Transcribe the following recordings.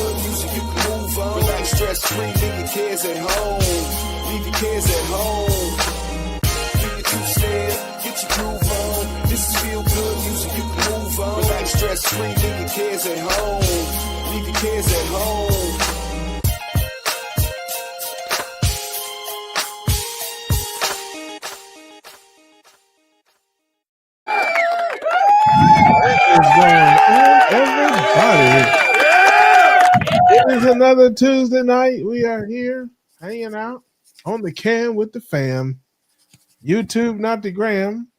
good music, you can move on. Relax, stress free, leave your cares at home. Leave your cares at home. Do your two-step, get your groove on. This is feel good music, you can move on. Relax, stress free, leave your cares at home. Leave your cares at home. What is going on, everybody? It is another Tuesday night. We are here hanging out on the can with the fam. YouTube, not the gram.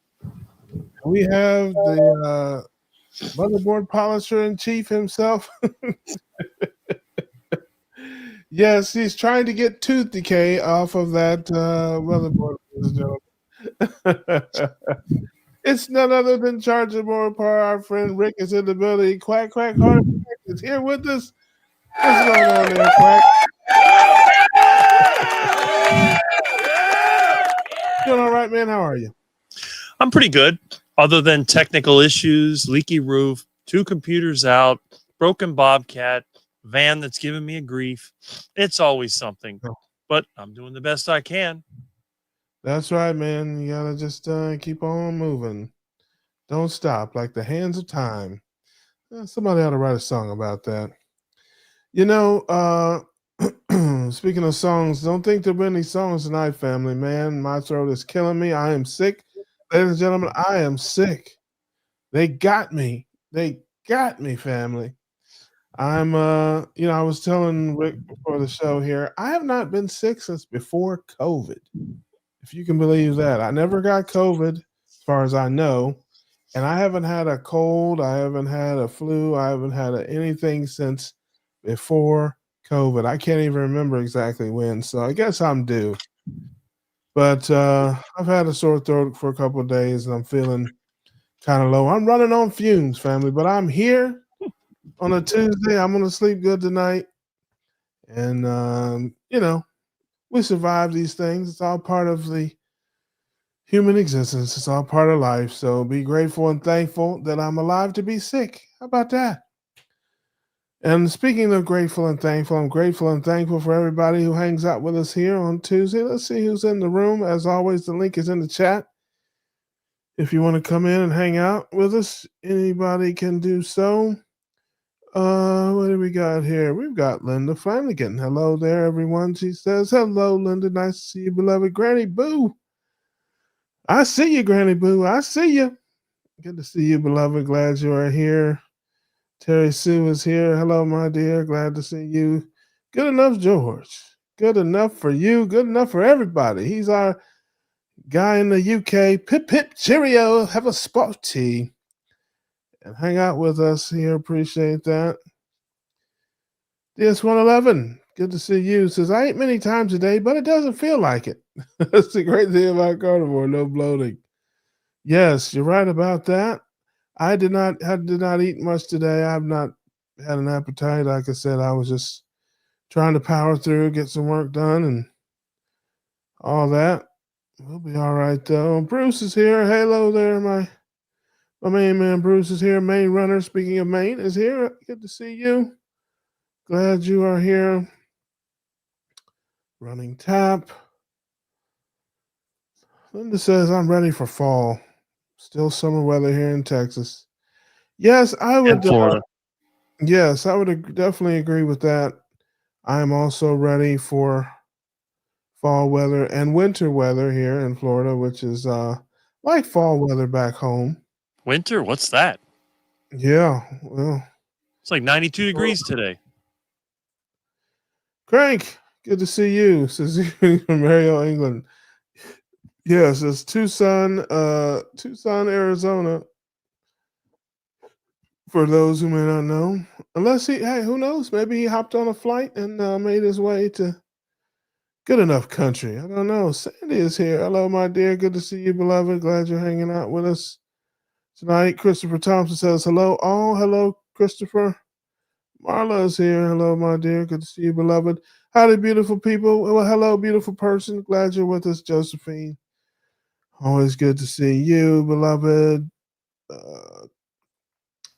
We have the motherboard polisher in chief himself. Yes, he's trying to get tooth decay off of that motherboard. It's none other than Chargeable Par. Our friend Rick is in the building. Quack, quack, hard is here with us. What's going on there, Quack? Doing all right, man? How are you? I'm pretty good, other than technical issues, leaky roof, 2 computers out, broken Bobcat, van that's giving me a grief. It's always something, but I'm doing the best I can. That's right, man. You gotta just keep on moving. Don't stop, like the hands of time. Somebody ought to write a song about that. You know, speaking of songs, don't think there'll be any songs tonight, family, man. My throat is killing me. I am sick. Ladies and gentlemen, I am sick. They got me. They got me, family. I'm I was telling Rick before the show here, I have not been sick since before COVID. If you can believe that. I never got COVID, as far as I know. And I haven't had a cold, I haven't had a flu, I haven't had anything since before COVID. I can't even remember exactly when, so I guess I'm due. But I've had a sore throat for a couple of days, and I'm feeling kind of low. I'm running on fumes, family, but I'm here on a Tuesday. I'm going to sleep good tonight. And, we survive these things. It's all part of the human existence. It's all part of life. So be grateful and thankful that I'm alive to be sick. How about that? And speaking of grateful and thankful, I'm grateful and thankful for everybody who hangs out with us here on Tuesday. Let's see who's in the room. As always, the link is in the chat. If you want to come in and hang out with us, anybody can do so. What do we got here? We've got Linda Flanagan. Hello there, everyone. She says, hello, Linda. Nice to see you, beloved Granny Boo. I see you, Granny Boo. I see you. Good to see you, beloved. Glad you are here. Terry Sue is here. Hello, my dear. Glad to see you. Good enough, George. Good enough for you. Good enough for everybody. He's our guy in the UK. Pip, pip, cheerio. Have a spot tea. And hang out with us here. Appreciate that. DS111. Good to see you. Says, I eat many times a day, but it doesn't feel like it. That's the great thing about carnivore. No bloating. Yes, you're right about that. I did not eat much today. I have not had an appetite. Like I said, I was just trying to power through, get some work done, and all that. We'll be all right though. Bruce is here. Hello there, my main man. Bruce is here. Main runner. Speaking of Maine, is here. Good to see you. Glad you are here. Running tap. Linda says I'm ready for fall. Still summer weather here in Texas. Yes, I would. In Florida. Yes, I would definitely agree with that. I am also ready for fall weather and winter weather here in Florida, which is like fall weather back home. Winter? What's that? Yeah, well, It's like 92 degrees today. Crank, good to see you. Says from Mario, England. Yes, it's Tucson, Arizona. For those who may not know, who knows? Maybe he hopped on a flight and made his way to good enough country. I don't know. Sandy is here. Hello, my dear. Good to see you, beloved. Glad you're hanging out with us tonight. Christopher Thompson says hello. Oh, hello, Christopher. Marla is here. Hello, my dear. Good to see you, beloved. Howdy, beautiful people. Well, hello, beautiful person. Glad you're with us, Josephine. Always good to see you, beloved.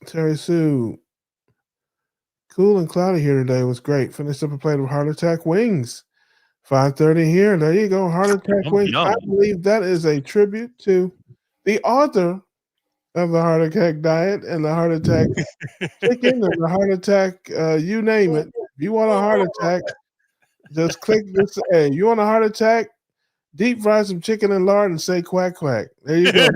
Terry Sue. Cool and cloudy here today. It was great. Finished up a plate of heart attack wings. 5:30 here. There you go. Heart attack Yum, wings. I yum. believe that is a tribute to the author of the heart attack diet and the heart attack chicken and the heart attack, you name it. If you want a heart attack, just click this. Hey, you want a heart attack? Deep fry some chicken and lard and say quack quack. There you go.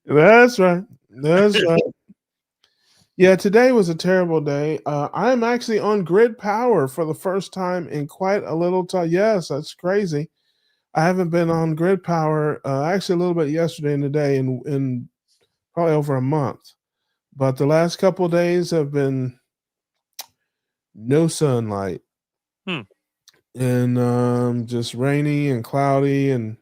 That's right. That's right. Yeah, today was a terrible day. I'm actually on grid power for the first time in quite a little time. Yes, that's crazy. I haven't been on grid power actually a little bit yesterday and today in probably over a month. But the last couple of days have been no sunlight Hmm. and just rainy and cloudy. And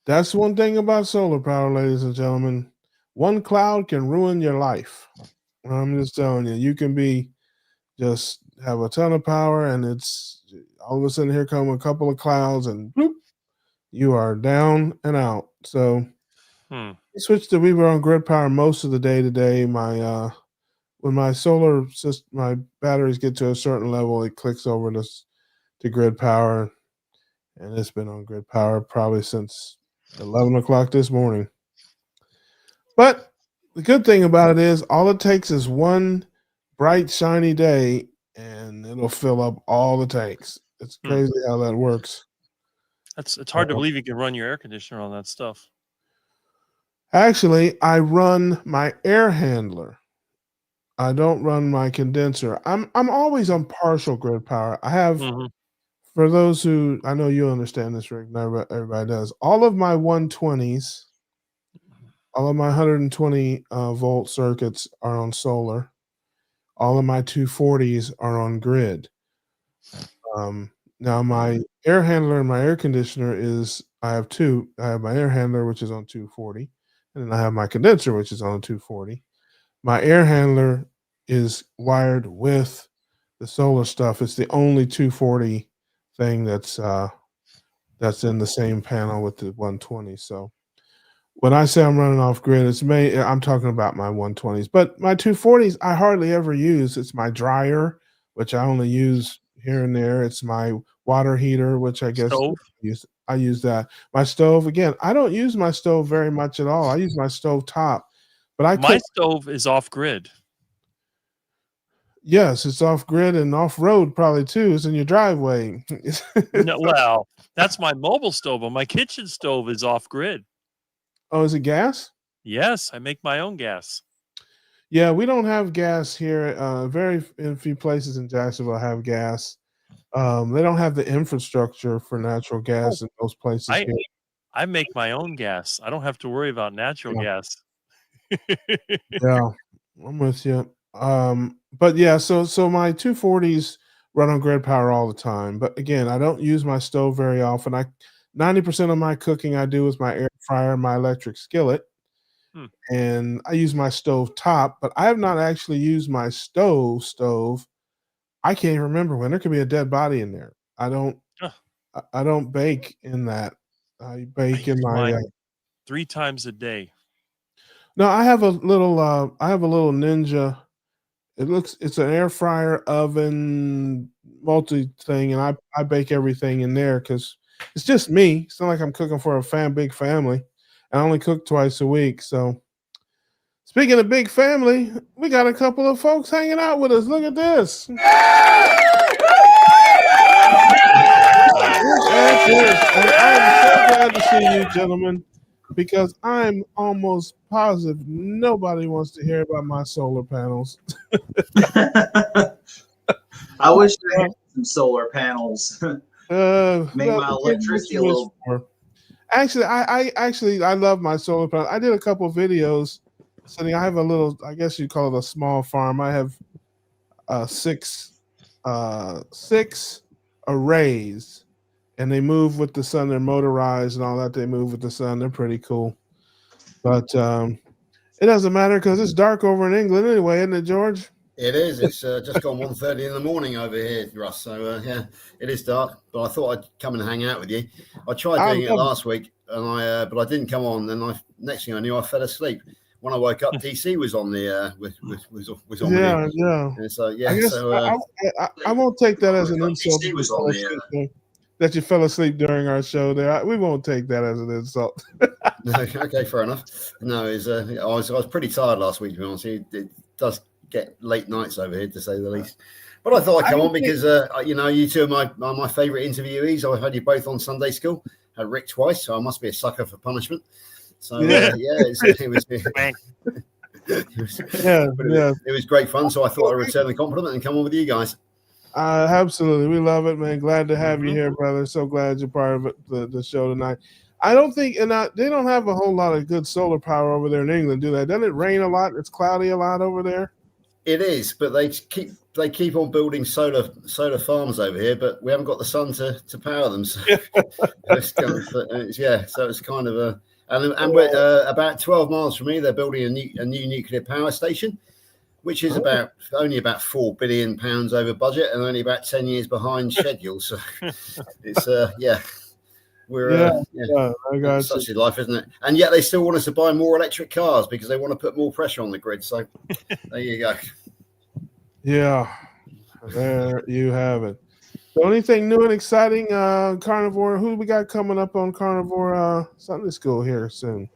that's one thing about solar power, ladies and gentlemen. One cloud can ruin your life. I'm just telling you, you can be just have a ton of power, and it's all of a sudden here come a couple of clouds, and bloop, you are down and out. So Hmm. I switched to we were on grid power most of the day today. My when my solar system, my batteries get to a certain level, it clicks over to grid power, and it's been on grid power probably since 11 o'clock this morning. But the good thing about it is all it takes is one bright, shiny day and it'll fill up all the tanks. It's Hmm. crazy how that works. It's hard to believe you can run your air conditioner on that stuff. Actually, I run my air handler. I don't run my condenser. I'm always on partial grid power. I have Mhm. for those who I know you understand this, Rick, not everybody does. All of my 120s, all of my 120 volt circuits are on solar. All of my 240s are on grid. Now my air handler and my air conditioner is I have two. I have my air handler, which is on 240, and then I have my condenser, which is on 240. My air handler is wired with the solar stuff. It's the only 240 thing that's in the same panel with the 120. So when I say I'm running off grid, I'm talking about my 120s, but my 240s I hardly ever use. It's my dryer, which I only use here and there. It's my water heater, which I guess Stove. I use that. My stove, again, I don't use my stove very much at all. I use my stove top, but I My cook. stove is off grid. Yes, it's off grid and off road probably too. It's in your driveway. No, well, that's my mobile stove, but my kitchen stove is off grid. Oh, is it gas? Yes, I make my own gas. Yeah, we don't have gas here. In few places in Jacksonville have gas. They don't have the infrastructure for natural gas in those places I here. I make my own gas. I don't have to worry about natural Yeah, gas. yeah, I'm with you. But yeah, so my 240s run on grid power all the time. But again, I don't use my stove very often. I 90% of my cooking I do with my air fryer, my electric skillet, Hmm. and I use my stove top. But I have not actually used my stove. I can't even remember when. There could be a dead body in there. Ugh, I don't bake in that. I I bake in use my mine 3 times a day. no, I have a little Ninja. It's an air fryer oven multi thing, and I bake everything in there because it's just me. It's not like I'm cooking for a big family. I only cook twice a week. So speaking of big family, we got a couple of folks hanging out with us. Look at this. Look at this. And I'm so glad to see you, gentlemen, because I'm almost positive nobody wants to hear about my solar panels. I wish I had some solar panels. Make Well, my again, what electricity a you wish little. for. Actually, I love my solar panel. I did a couple of videos setting. I have a little, I guess you call it a small farm. I have six six arrays, and they move with the sun. They're motorized and all that. They move with the sun. They're pretty cool. But it doesn't matter because it's dark over in England anyway, isn't it, George? It is. It's just gone 1:30 in the morning over here, Russ. So yeah, it is dark. But I thought I'd come and hang out with you. I tried I doing it love last week, and but I didn't come on. And next thing I knew, I fell asleep. when I woke up, DC was on the was on. Yeah, yeah. And so I guess I won't take that as an insult DC was on that you fell asleep during our show there. We won't take that as an insult. No, okay, fair enough. No, I was pretty tired last week, to be honest. It does get late nights over here, to say the least. But I thought I'd come on because you two are my favourite interviewees. I've had you both on Sunday School. Had Rick twice, so I must be a sucker for punishment. So it was great fun. So I thought I'd return the compliment and come on with you guys. Absolutely, we love it, man. Glad to have you here, brother. So glad you're part of the show tonight. I don't think, they don't have a whole lot of good solar power over there in England, do they? Doesn't it rain a lot? It's cloudy a lot over there. It is, but they keep on building solar farms over here, but we haven't got the sun to power them. So it's kind of a and we're about 12 miles from me. They're building a new nuclear power station, which is only about £4 billion over budget and only about 10 years behind schedule. So it's I got such is life, isn't it? And yet they still want us to buy more electric cars because they want to put more pressure on the grid. So there you go. Yeah, there you have it. The only thing new and exciting, Carnivore. Who we got coming up on Carnivore Sunday School here soon?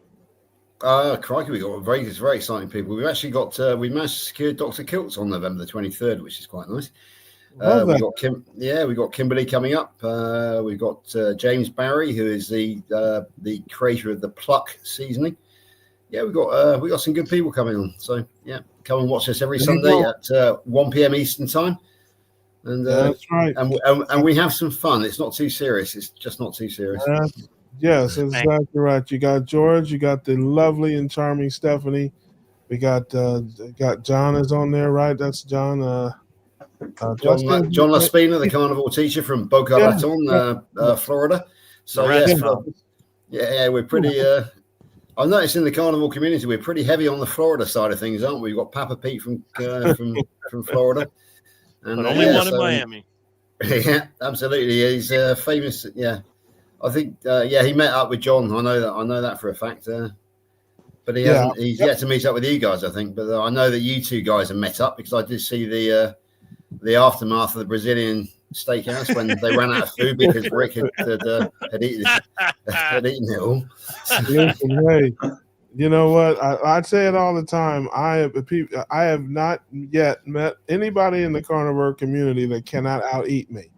Crikey, we got very exciting people. We've actually got we managed to secure Dr. Kilt's on November the 23rd, which is quite nice. We got Kimberly coming up. We've got James Barry, who is the creator of the Pluck seasoning. Yeah, we got some good people coming on. So yeah, come and watch us every Sunday at 1 p.m. Eastern time. And that's right. And we have some fun. It's not too serious. It's just not too serious. Yes, that's exactly right. You got George. You got the lovely and charming Stephanie. We got John is on there, right? That's John. John Laspina, the carnival teacher from Boca Raton, Florida. So we're pretty. I've noticed in the carnival community we're pretty heavy on the Florida side of things, aren't we? We've got Papa Pete from Florida, and but only one in Miami. Yeah, absolutely. He's famous. Yeah, I think. He met up with John. I know that for a fact. But he hasn't. He's yet to meet up with you guys, I think. But I know that you two guys have met up because I did see the aftermath of the Brazilian steakhouse when they ran out of food because Rick had eaten it all. Listen, hey, you know what? I say it all the time. I have not yet met anybody in the carnivore community that cannot out-eat me.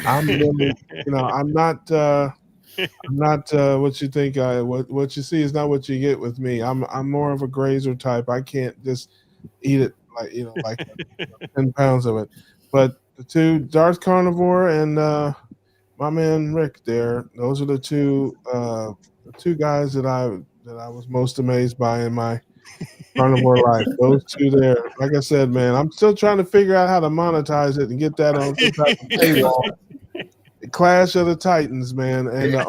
I'm really, I'm not what you think. What you see is not what you get with me. I'm more of a grazer type. I can't just eat it like 10 pounds of it. But the two, Darth Carnivore and my man Rick there, those are the two guys that I was most amazed by in my carnivore life. Those two there. Like I said, man, I'm still trying to figure out how to monetize it and get that on some type of paywall. Clash of the Titans, man, and the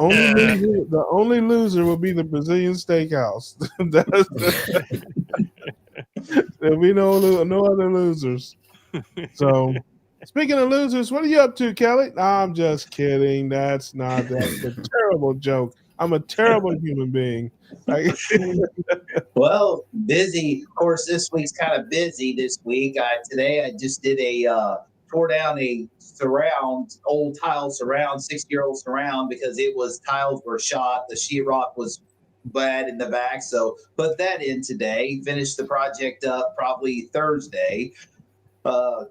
only loser will be the Brazilian Steakhouse. There'll be no other losers. So, speaking of losers, what are you up to, Kelly? I'm just kidding. That's a terrible joke. I'm a terrible human being. Well, busy. Of course, this week's kind of busy. This week, today I just did tore down a old tile surround, 60-year-old surround, because tiles were shot. The sheetrock was bad in the back, so put that in today. Finished the project up probably Thursday.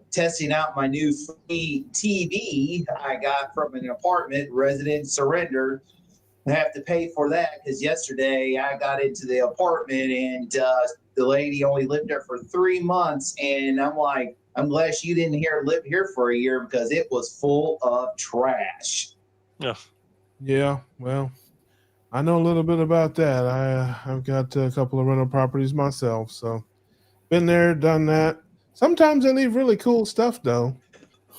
Testing out my new free TV I got from an apartment resident surrendered. I have to pay for that because yesterday I got into the apartment and the lady only lived there for 3 months, and I'm like, I'm glad she didn't live here for a year because it was full of trash. Yeah, well, I know a little bit about that. I've got a couple of rental properties myself, so been there, done that. Sometimes they leave really cool stuff, though.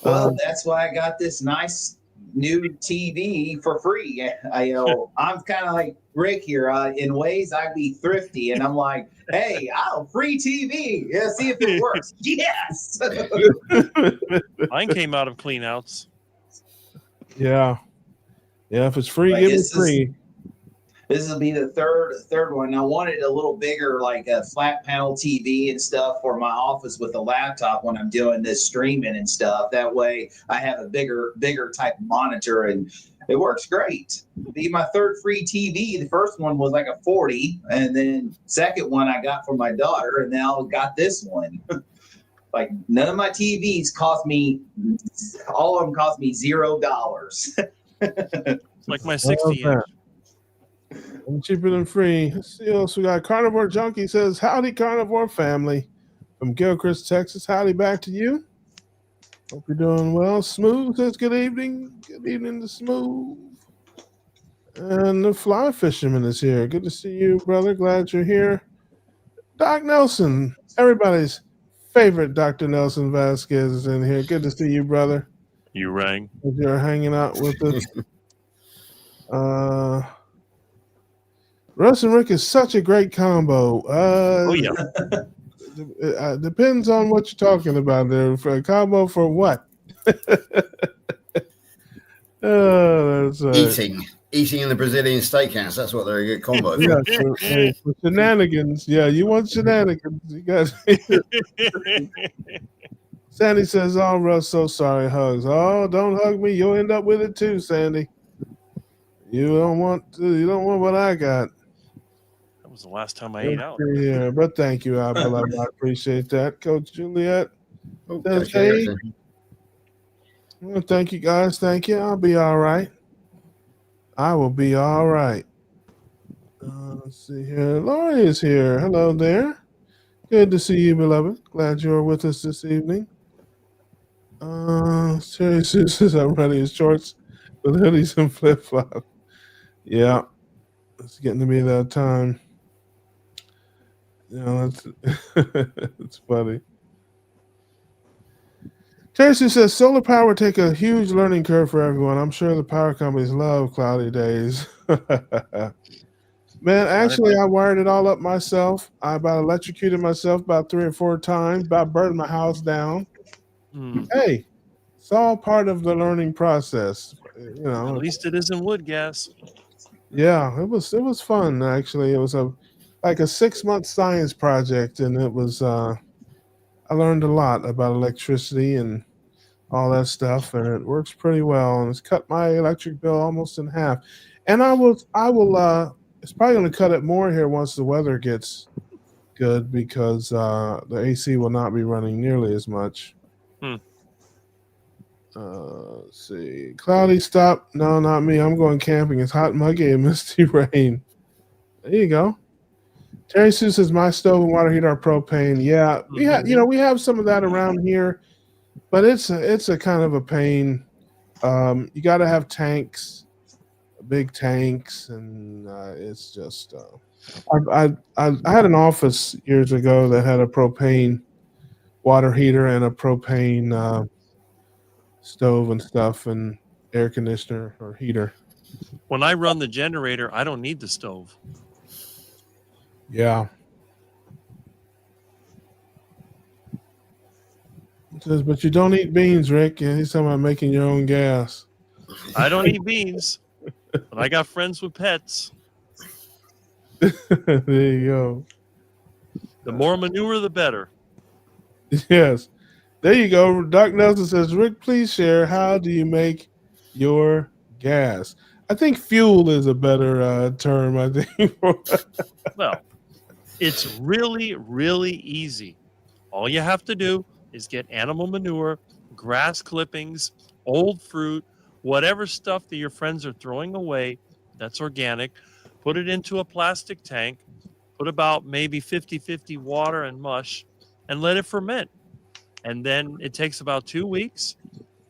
Well, that's why I got this nice new TV for free. I'm kind of like Rick here. In ways, I'd be thrifty, and I'm like, hey, free TV. Yeah, see if it works. Yes. Mine came out of cleanouts. Yeah. If it's free, give it free. This will be the third one. I wanted a little bigger, like a flat panel TV and stuff for my office with a laptop when I'm doing this streaming and stuff. That way, I have a bigger type of monitor, and it works great. Be my third free TV. The first one was like a 40, and then second one I got for my daughter, and now I got this one. Like none of my TVs cost me, all of them cost me $0. Like my 60 inch. I'm cheaper than free. Let's see what else we got. Carnivore Junkie says, howdy, Carnivore family. From Gilchrist, Texas. Howdy back to you. Hope you're doing well. Smooth says, good evening. Good evening to Smooth. And the Fly Fisherman is here. Good to see you, brother. Glad you're here. Doc Nelson, everybody's favorite Dr. Nelson Vasquez is in here. Good to see you, brother. You rang. You're hanging out with us. Russ and Rick is such a great combo. Oh yeah. Depends on what you're talking about there. For a combo for what? Oh, that's Eating in the Brazilian steakhouse. That's what they're a good combo for. Yeah, for shenanigans. Yeah, you want shenanigans. You got Sandy says, oh, Russ, so sorry, hugs. Oh, don't hug me. You'll end up with it too, Sandy. You don't want what I got. That was the last time I ate out. Yeah, but thank you, I appreciate that. Coach Juliet says, Okay, hey. Well, thank you, guys. Thank you. I'll be all right. I will be all right. Let's see here. Lori is here. Hello there. Good to see you, beloved. Glad you're with us this evening. Terry Sue says I'm running his shorts with hoodies and flip flops. Yeah, it's getting to be that time. You know, that's it's funny. Terry Sue says solar power would take a huge learning curve for everyone. I'm sure the power companies love cloudy days. Man, actually, I wired it all up myself. I about electrocuted myself about 3 or 4 times, about burned my house down. Hey, it's all part of the learning process. You know, at least it isn't wood gas. Yeah, it was fun actually. It was like a 6-month science project, and it was I learned a lot about electricity and all that stuff, and it works pretty well. And it's cut my electric bill almost in half. And I will. It's probably going to cut it more here once the weather gets good because the AC will not be running nearly as much. Let's see. Cloudy, stop. No, not me. I'm going camping. It's hot, muggy, and misty rain. There you go. Terry Sue says my stove and water heater are propane. Yeah, we have some of that around here, but it's a kind of a pain. You got to have tanks, big tanks, and it's just. I had an office years ago that had a propane water heater and a propane stove and stuff and air conditioner or heater. When I run the generator, I don't need the stove. Yeah. It says, but you don't eat beans, Rick. And he's talking about making your own gas. I don't eat beans, but I got friends with pets. There you go. The more manure, the better. Yes. There you go. Doc Nelson says, Rick, please share. How do you make your gas? I think fuel is a better term, I think. Well, it's really, really easy. All you have to do is get animal manure, grass clippings, old fruit, whatever stuff that your friends are throwing away that's organic, put it into a plastic tank, put about maybe 50-50 water and mush, and let it ferment. And then it takes about 2 weeks.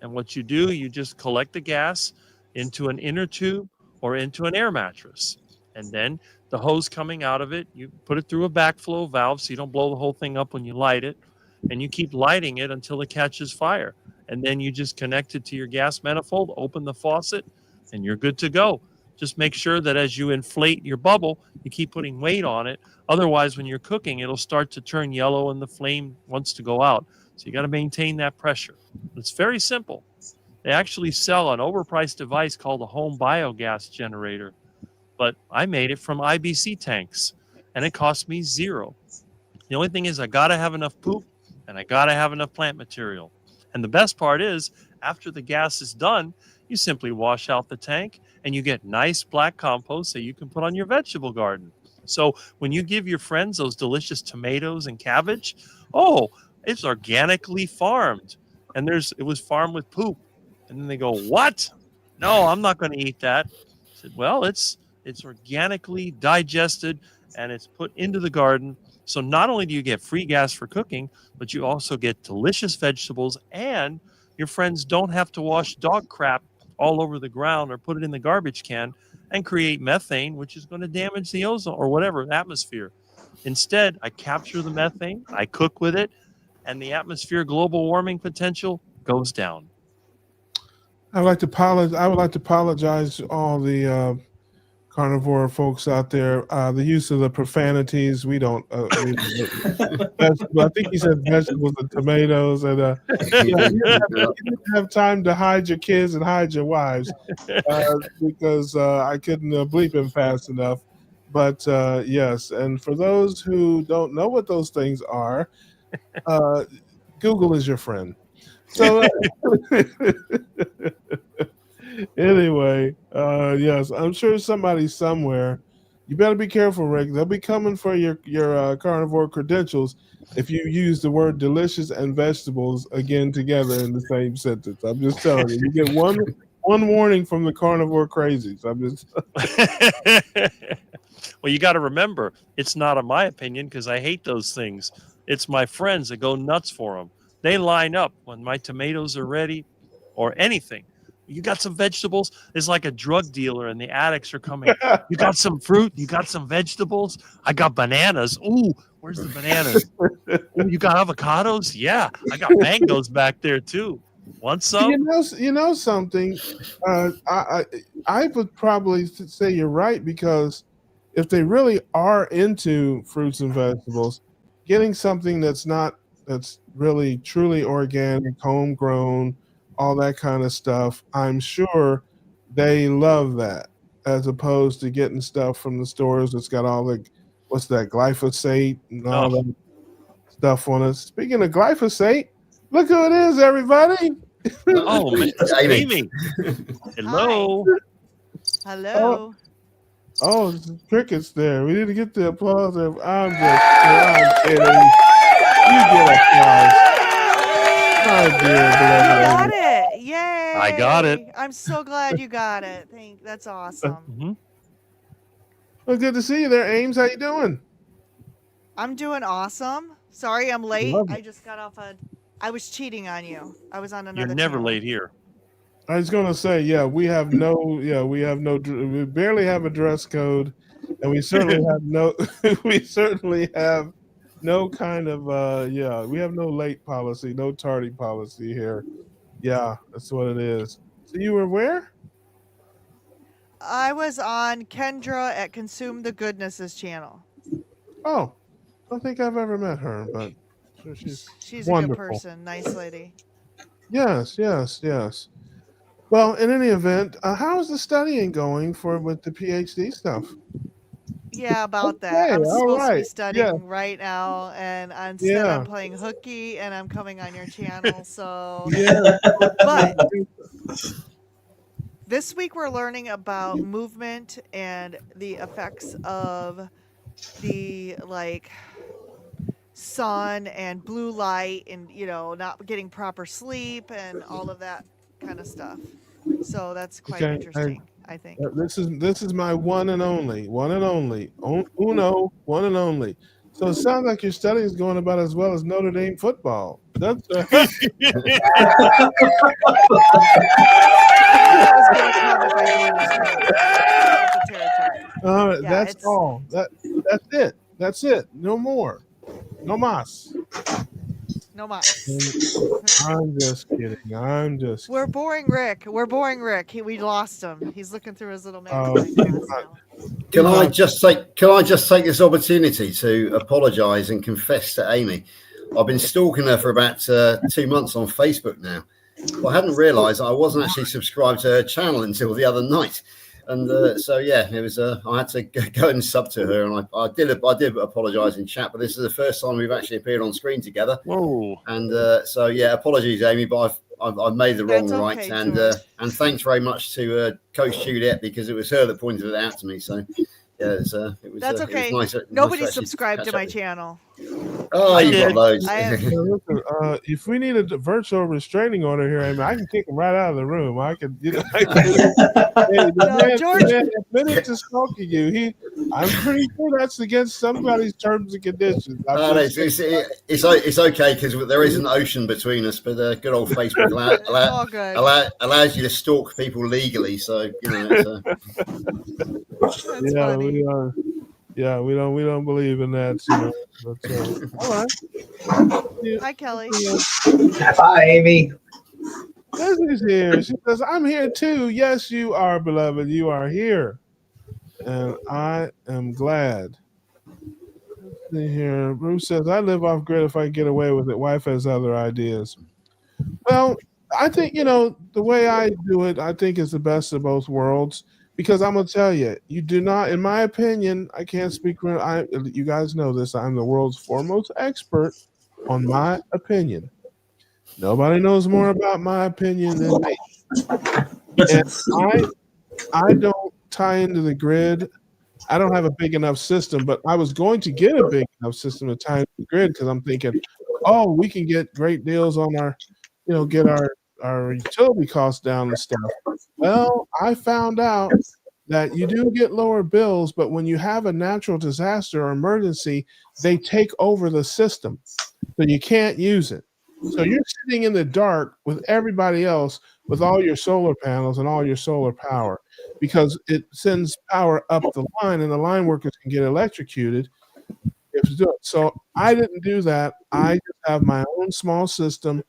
And what you do, you just collect the gas into an inner tube or into an air mattress. And then the hose coming out of it, you put it through a backflow valve so you don't blow the whole thing up when you light it. And you keep lighting it until it catches fire. And then you just connect it to your gas manifold, open the faucet, and you're good to go. Just make sure that as you inflate your bubble, you keep putting weight on it. Otherwise, when you're cooking, it'll start to turn yellow and the flame wants to go out. So you got to maintain that pressure. It's very simple. They actually sell an overpriced device called a home biogas generator. but I made it from IBC tanks, and it cost me $0. The only thing is I got to have enough poop and I got to have enough plant material. And the best part is, after the gas is done, you simply wash out the tank and you get nice black compost that you can put on your vegetable garden. So when you give your friends those delicious tomatoes and cabbage, oh, it's organically farmed. And it was farmed with poop. And then they go, "What? No, I'm not going to eat that." I said, "Well, it's organically digested and it's put into the garden. So not only do you get free gas for cooking, but you also get delicious vegetables, and your friends don't have to wash dog crap all over the ground or put it in the garbage can and create methane, which is going to damage the ozone or whatever atmosphere. Instead, I capture the methane, I cook with it, and the atmosphere global warming potential goes down." I would like to apologize to all the carnivore folks out there. The use of the profanities, we don't. I think he said vegetables and tomatoes, and you didn't have time to hide your kids and hide your wives because I couldn't bleep him fast enough. But yes, and for those who don't know what those things are, Google is your friend. So anyway, yes, I'm sure somebody somewhere. You better be careful, Rick. They'll be coming for your carnivore credentials if you use the word delicious and vegetables again together in the same sentence. I'm just telling you. You get one warning from the carnivore crazies. I'm just. Well, you got to remember, it's not my opinion because I hate those things. It's my friends that go nuts for them. They line up when my tomatoes are ready or anything. You got some vegetables? It's like a drug dealer and the addicts are coming. You got some fruit? You got some vegetables? I got bananas. Ooh, where's the bananas? Ooh, you got avocados? Yeah, I got mangoes back there too. Want some? You know something? I would probably say you're right, because if they really are into fruits and vegetables, getting something that's really truly organic, homegrown, all that kind of stuff, I'm sure they love that, as opposed to getting stuff from the stores that's got all the glyphosate and all that stuff on it. Speaking of glyphosate, look who it is, everybody. Oh, man. Amy. Hello. Hi. Hello. Oh, crickets there. We need to get the applause. I'm kidding. You get applause. My dear got it. Yay. I got it. I'm so glad you got it. That's awesome. Mm-hmm. Well, good to see you there, Ames. How you doing? I'm doing awesome. Sorry I'm late. I just got off I was cheating on you. I was on another You're never channel. late here. I was going to say, we barely have a dress code, and we certainly have no kind of we have no late policy, no tardy policy here. Yeah, that's what it is. So you were where? I was on Kendra at Consume the Goodnesses channel. Oh, I don't think I've ever met her, but sure she's wonderful. A good person, nice lady. Yes. Well, in any event, how is the studying going with the PhD stuff? Yeah, about that. I'm supposed to be studying right now, and instead I'm playing hooky, and I'm coming on your channel. So, but this week we're learning about movement and the effects of the sun and blue light, and not getting proper sleep and all of that kind of stuff. So that's quite interesting, I think. This is my one and only. One and only. So it sounds like your study is going about as well as Notre Dame football. That's that's all. That's it. That's it. No more. No mas. No mas. I'm just kidding. We're boring Rick. We lost him. He's looking through his little magnifying glass now. Can I just take this opportunity to apologise and confess to Amy? I've been stalking her for about 2 months on Facebook now. Well, I hadn't realised I wasn't actually subscribed to her channel until the other night. And so yeah, it was. I had to go and sub to her, and I did apologise in chat, but this is the first time we've actually appeared on screen together. Whoa! And so yeah, apologies, Amy, but I've made the wrong right, okay, and thanks very much to Coach Juliet, because it was her that pointed it out to me. So yeah, it was. That's okay. It was nice. Nobody nice to subscribed to catch my up. channel. Oh, I you've got did. loads. I have- Listen, if we need a virtual restraining order here, Amy, I can kick him right out of the room. I could, hey, George- the man admitted to stalking you. I'm pretty sure that's against somebody's terms and conditions. It's okay, because there is an ocean between us, but good old Facebook allows you to stalk people legally. So you know, That's funny. we don't believe in that. But, all right. Hi, Kelly. Hi, Amy. Leslie's here. She says, "I'm here too." Yes, you are, beloved. You are here, and I am glad. Let's see here. Bruce says, "I live off grid if I can get away with it. Wife has other ideas." Well, I think the way I do it. I think is the best of both worlds. Because I'm gonna tell you, you do not, in my opinion, I can't speak for you guys know this. I'm the world's foremost expert on my opinion. Nobody knows more about my opinion than me. And I don't tie into the grid. I don't have a big enough system, but I was going to get a big enough system to tie into the grid because I'm thinking, oh, we can get great deals on our, get our utility costs down and stuff. Well, I found out that you do get lower bills, but when you have a natural disaster or emergency, they take over the system. So you can't use it. So you're sitting in the dark with everybody else with all your solar panels and all your solar power because it sends power up the line and the line workers can get electrocuted. So I didn't do that. I just have my own small system.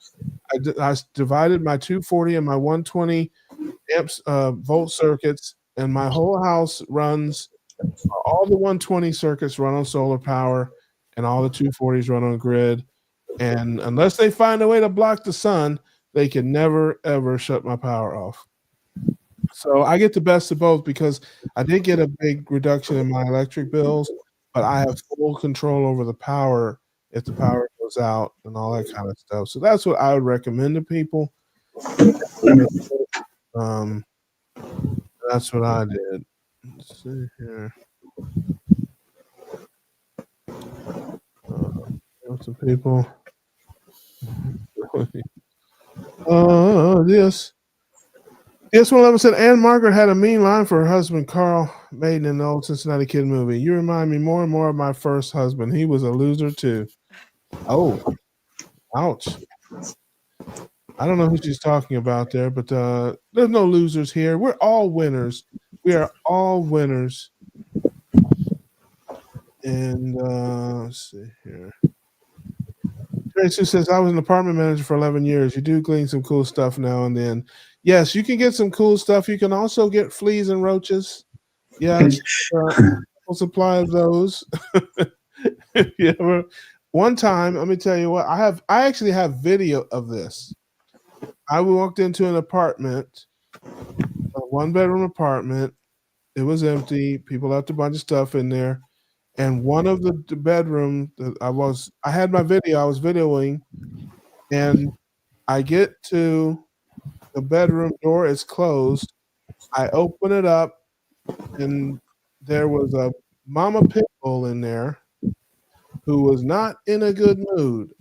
I divided my 240 and my 120 amps volt circuits, and my whole house runs. All the 120 circuits run on solar power, and all the 240s run on grid. And unless they find a way to block the sun, they can never ever shut my power off. So I get the best of both because I did get a big reduction in my electric bills, but I have full control over the power if the power goes out and all that kind of stuff. So that's what I would recommend to people. That's what I did. Let's see here. Some people. Yes. Yes, one of them said Anne Margaret had a mean line for her husband, Carl Maiden, in the old Cincinnati Kid movie. You remind me more and more of my first husband. He was a loser, too. Oh, ouch. I don't know who she's talking about there, but there's no losers here. We're all winners. We are all winners. And let's see here. Tracy says, I was an apartment manager for 11 years. You do glean some cool stuff now and then. Yes, you can get some cool stuff. You can also get fleas and roaches. Yes, full supply of those. Yeah, one time, let me tell you what, I actually have video of this. I walked into an apartment, a one-bedroom apartment. It was empty. People left a bunch of stuff in there. And one of the bedroom that I had my video, I was videoing, and I get to the bedroom door, it's closed. I open it up, and there was a mama pit bull in there who was not in a good mood.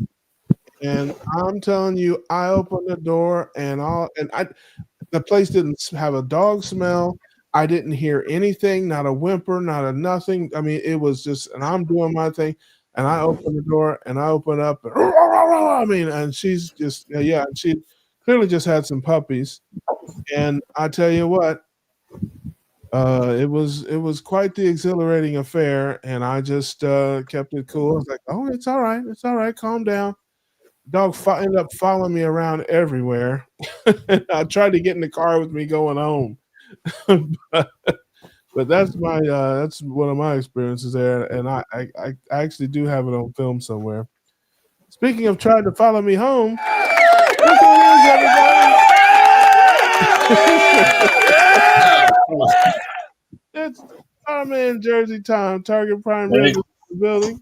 And I'm telling you, I opened the door, the place didn't have a dog smell. I didn't hear anything, not a whimper, not a nothing. I mean, it was just, and I'm doing my thing, and I open the door, and I open up, and she's just, and she clearly just had some puppies, and I tell you what, it was quite the exhilarating affair, and I just kept it cool. I was like, oh, it's all right, calm down. Dog ended up following me around everywhere. I tried to get in the car with me going home. but that's one of my experiences there, and I actually do have it on film somewhere. Speaking of trying to follow me home, look who it is, everybody! It's our man Jersey Tom, Target Prime Rib in the building.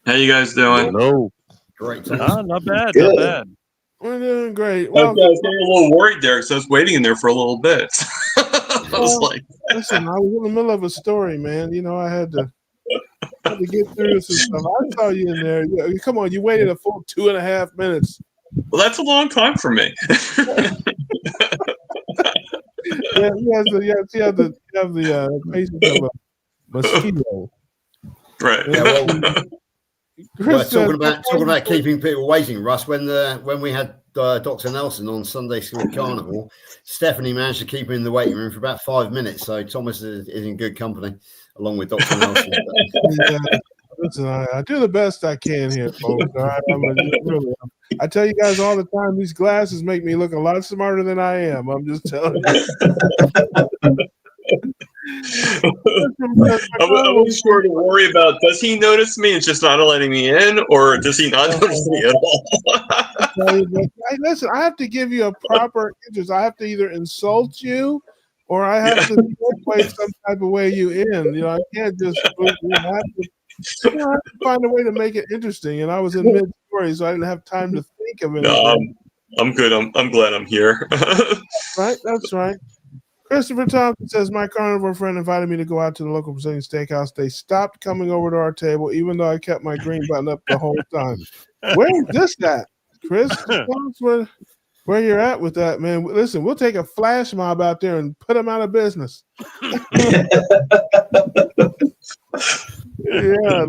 How you guys doing? Hello. Great. Not bad. Good. Not bad. We're doing great. I Welcome. was getting a little worried there because I was waiting in there for a little bit. I was like, Listen, I was in the middle of a story, man. You know, I had to get through some stuff. I saw you in there. Come on, you waited a full 2.5 minutes. well, that's a long time for me. Yeah, you have the patience of a mosquito. Right. Yeah, well, Chris talking about keeping people waiting, Russ. When we had Dr. Nelson on Sunday School Carnival, Stephanie managed to keep him in the waiting room for about 5 minutes. So Thomas is in good company, along with Dr. Nelson. Yeah, listen, I do the best I can here, folks. All right? I tell you guys all the time, these glasses make me look a lot smarter than I am. I'm just telling you. I was sure to worry about, does he notice me and just not letting me in, or does he not notice me at all? Listen, I have to give you a proper interest. I have to either insult you or I have to some type of way you in. You know, I can't just I have to find a way to make it interesting. And I was in mid-story, so I didn't have time to think of anything. No, I'm good. I'm glad I'm here. That's right. Christopher Thompson says, my carnivore friend invited me to go out to the local Brazilian steakhouse. They stopped coming over to our table, even though I kept my green button up the whole time. Where is this at, Chris? Tell us where you're at with that, man. Listen, we'll take a flash mob out there and put them out of business. Yeah,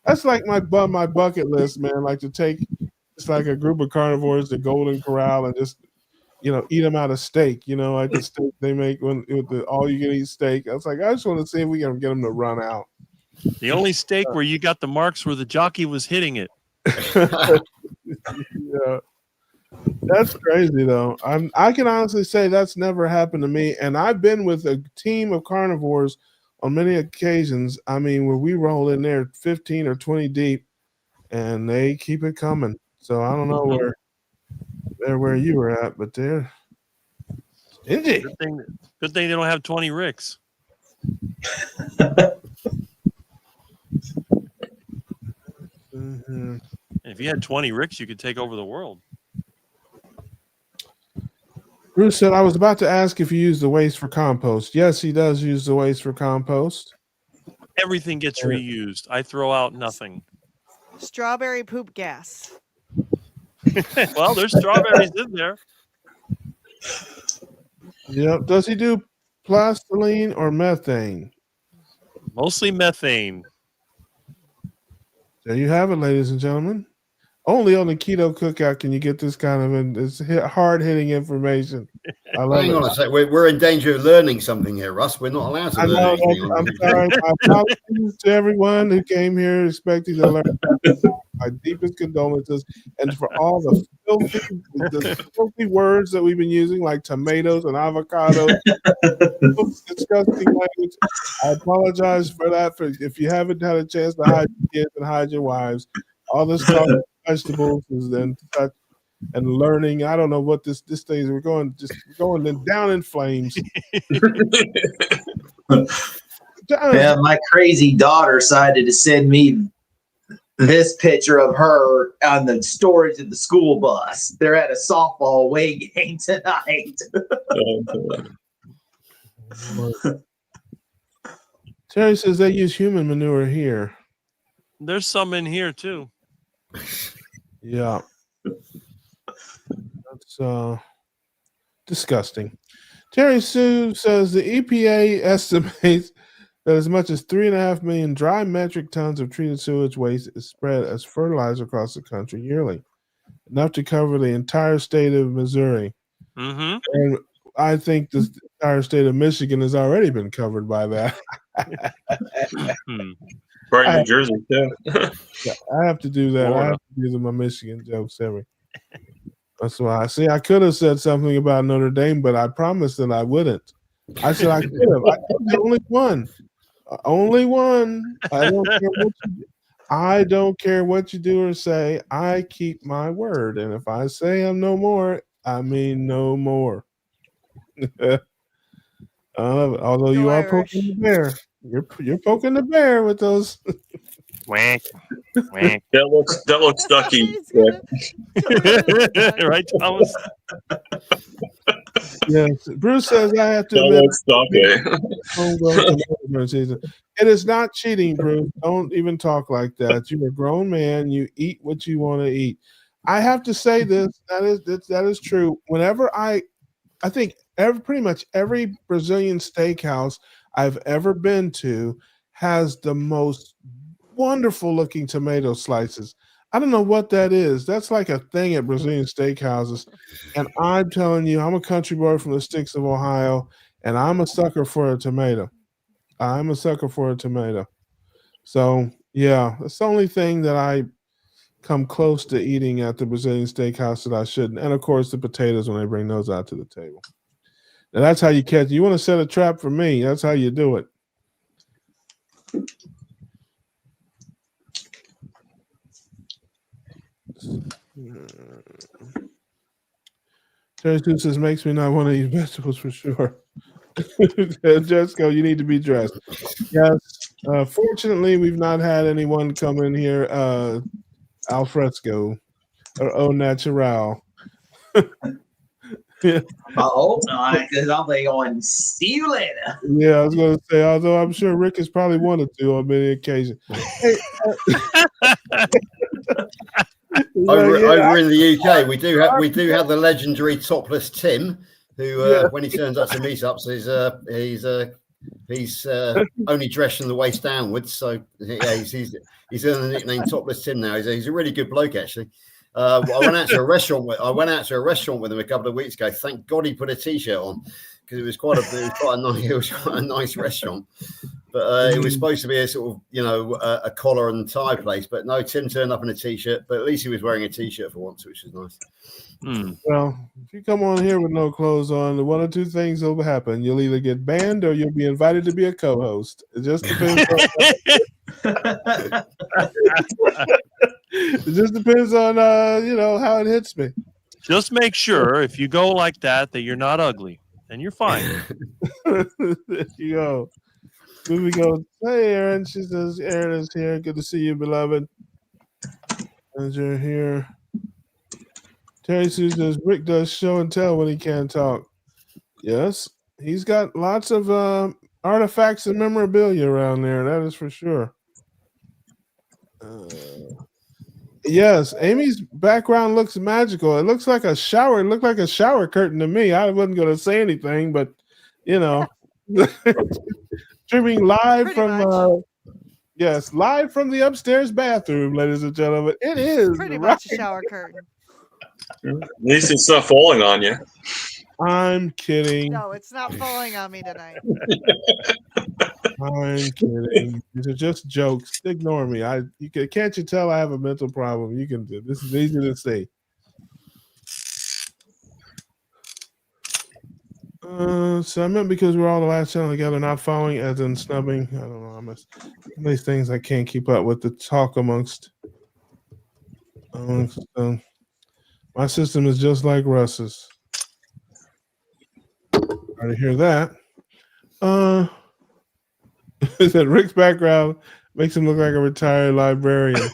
that's like my bucket list, man. Like to take just like a group of carnivores to Golden Corral and just eat them out of steak. Like the steak they make with the all you can eat steak. I was like, I just want to see if we can get them to run out. The only steak where you got the marks where the jockey was hitting it. Yeah, that's crazy though. I can honestly say that's never happened to me, and I've been with a team of carnivores on many occasions. I mean, where we roll in there 15 or 20 deep, and they keep it coming. So I don't know where you were at, but they're stingy. Good thing they don't have 20 Ricks. Mm-hmm. If you had 20 Ricks, you could take over the world. Bruce said, I was about to ask if you use the waste for compost. Yes, he does use the waste for compost. Everything gets reused. I throw out nothing. Strawberry poop gas. Well, there's strawberries in there. Yep. Does he do plastiline or methane? Mostly methane. There you have it, ladies and gentlemen. Only on the Keto Cookout can you get this kind of hard-hitting information. I love Hang it. on a sec. We're in danger of learning something here, Russ. We're not allowed to learn anything. I'm sorry. My apologies to everyone who came here expecting to learn. My deepest condolences, and for all the filthy words that we've been using, like tomatoes and avocados, disgusting language. I apologize for that. If you haven't had a chance to hide your kids and hide your wives, all this talk of vegetables and such, and learning. I don't know what this thing is. We're going down in flames. Yeah, my crazy daughter decided to send me this picture of her on the storage of the school bus. They're at a softball away game tonight. Terry says they use human manure here. There's some in here too. Yeah. That's disgusting. Terry Sue says the EPA estimates that as much as 3.5 million dry metric tons of treated sewage waste is spread as fertilizer across the country yearly, enough to cover the entire state of Missouri. Mm-hmm. And I think the entire state of Michigan has already been covered by that. Right, New Jersey too. Yeah, I have to do that. Florida. I have to do my Michigan jokes every. That's why I could have said something about Notre Dame, but I promised that I wouldn't. I said I could have. I told you only one. Only one. I don't care what you do or say. I keep my word. And if I say I'm no more, I mean no more. Although you are poking the bear. You're poking the bear with those. Wank. Wank. That looks ducky. Right, Thomas? Yes. Bruce says I have to That admit looks ducky. homegrown tomato season. It is not cheating, Bruce. Don't even talk like that. You're a grown man. You eat what you want to eat. I have to say this. That is true. Whenever I think pretty much every Brazilian steakhouse I've ever been to has the most wonderful looking tomato slices. I don't know what that is. That's like a thing at Brazilian steakhouses. And I'm telling you, I'm a country boy from the sticks of Ohio, and I'm a sucker for a tomato. I'm a sucker for a tomato. So, yeah, that's the only thing that I come close to eating at the Brazilian steakhouse that I shouldn't. And of course, the potatoes when they bring those out to the table. Now, that's how you catch. You want to set a trap for me. That's how you do it. Terry Sue says makes me not want to eat vegetables for sure. Jessica, you need to be dressed. Yes. Fortunately, we've not had anyone come in here al fresco or au natural. Yeah. I hope not, because I'll be going, see you later. Yeah, I was going to say, although I'm sure Rick has probably wanted to on many occasions. Hey, over in the UK, we do have the legendary topless Tim, who when he turns up to meetups, he's only dressed from the waist downwards. So yeah, he's earned the nickname Topless Tim now. He's a really good bloke actually. I went out to a restaurant with him a couple of weeks ago. Thank God he put a t-shirt on because it was quite a nice restaurant. But it was supposed to be a sort of a collar and tie place. But no, Tim turned up in a t-shirt. But at least he was wearing a t-shirt for once, which was nice. Well, if you come on here with no clothes on, the one or two things will happen. You'll either get banned or you'll be invited to be a co-host. It just depends. It just depends on how it hits me. Just make sure if you go like that you're not ugly, and you're fine. There you go. Here we go. Hey, Aaron. She says, Aaron is here. Good to see you, beloved. As you're here. Terry Sue says, Rick does show and tell when he can't talk. Yes. He's got lots of artifacts and memorabilia around there. That is for sure. Yes, Amy's background looks magical. It looks like a shower. It looked like a shower curtain to me. I wasn't going to say anything, but streaming live from live from the upstairs bathroom, ladies and gentlemen. It is pretty much a shower curtain. At least it's not falling on you. I'm kidding. No, it's not falling on me tonight. I'm kidding. These are just jokes. Ignore me. Can't you tell I have a mental problem? You can do this. Is easy to say. So I meant because we're all the last channel together, not following as in snubbing. I don't know. These things I can't keep up with the talk amongst my system is just like Russ's. Hard to hear that. That Rick's background makes him look like a retired librarian.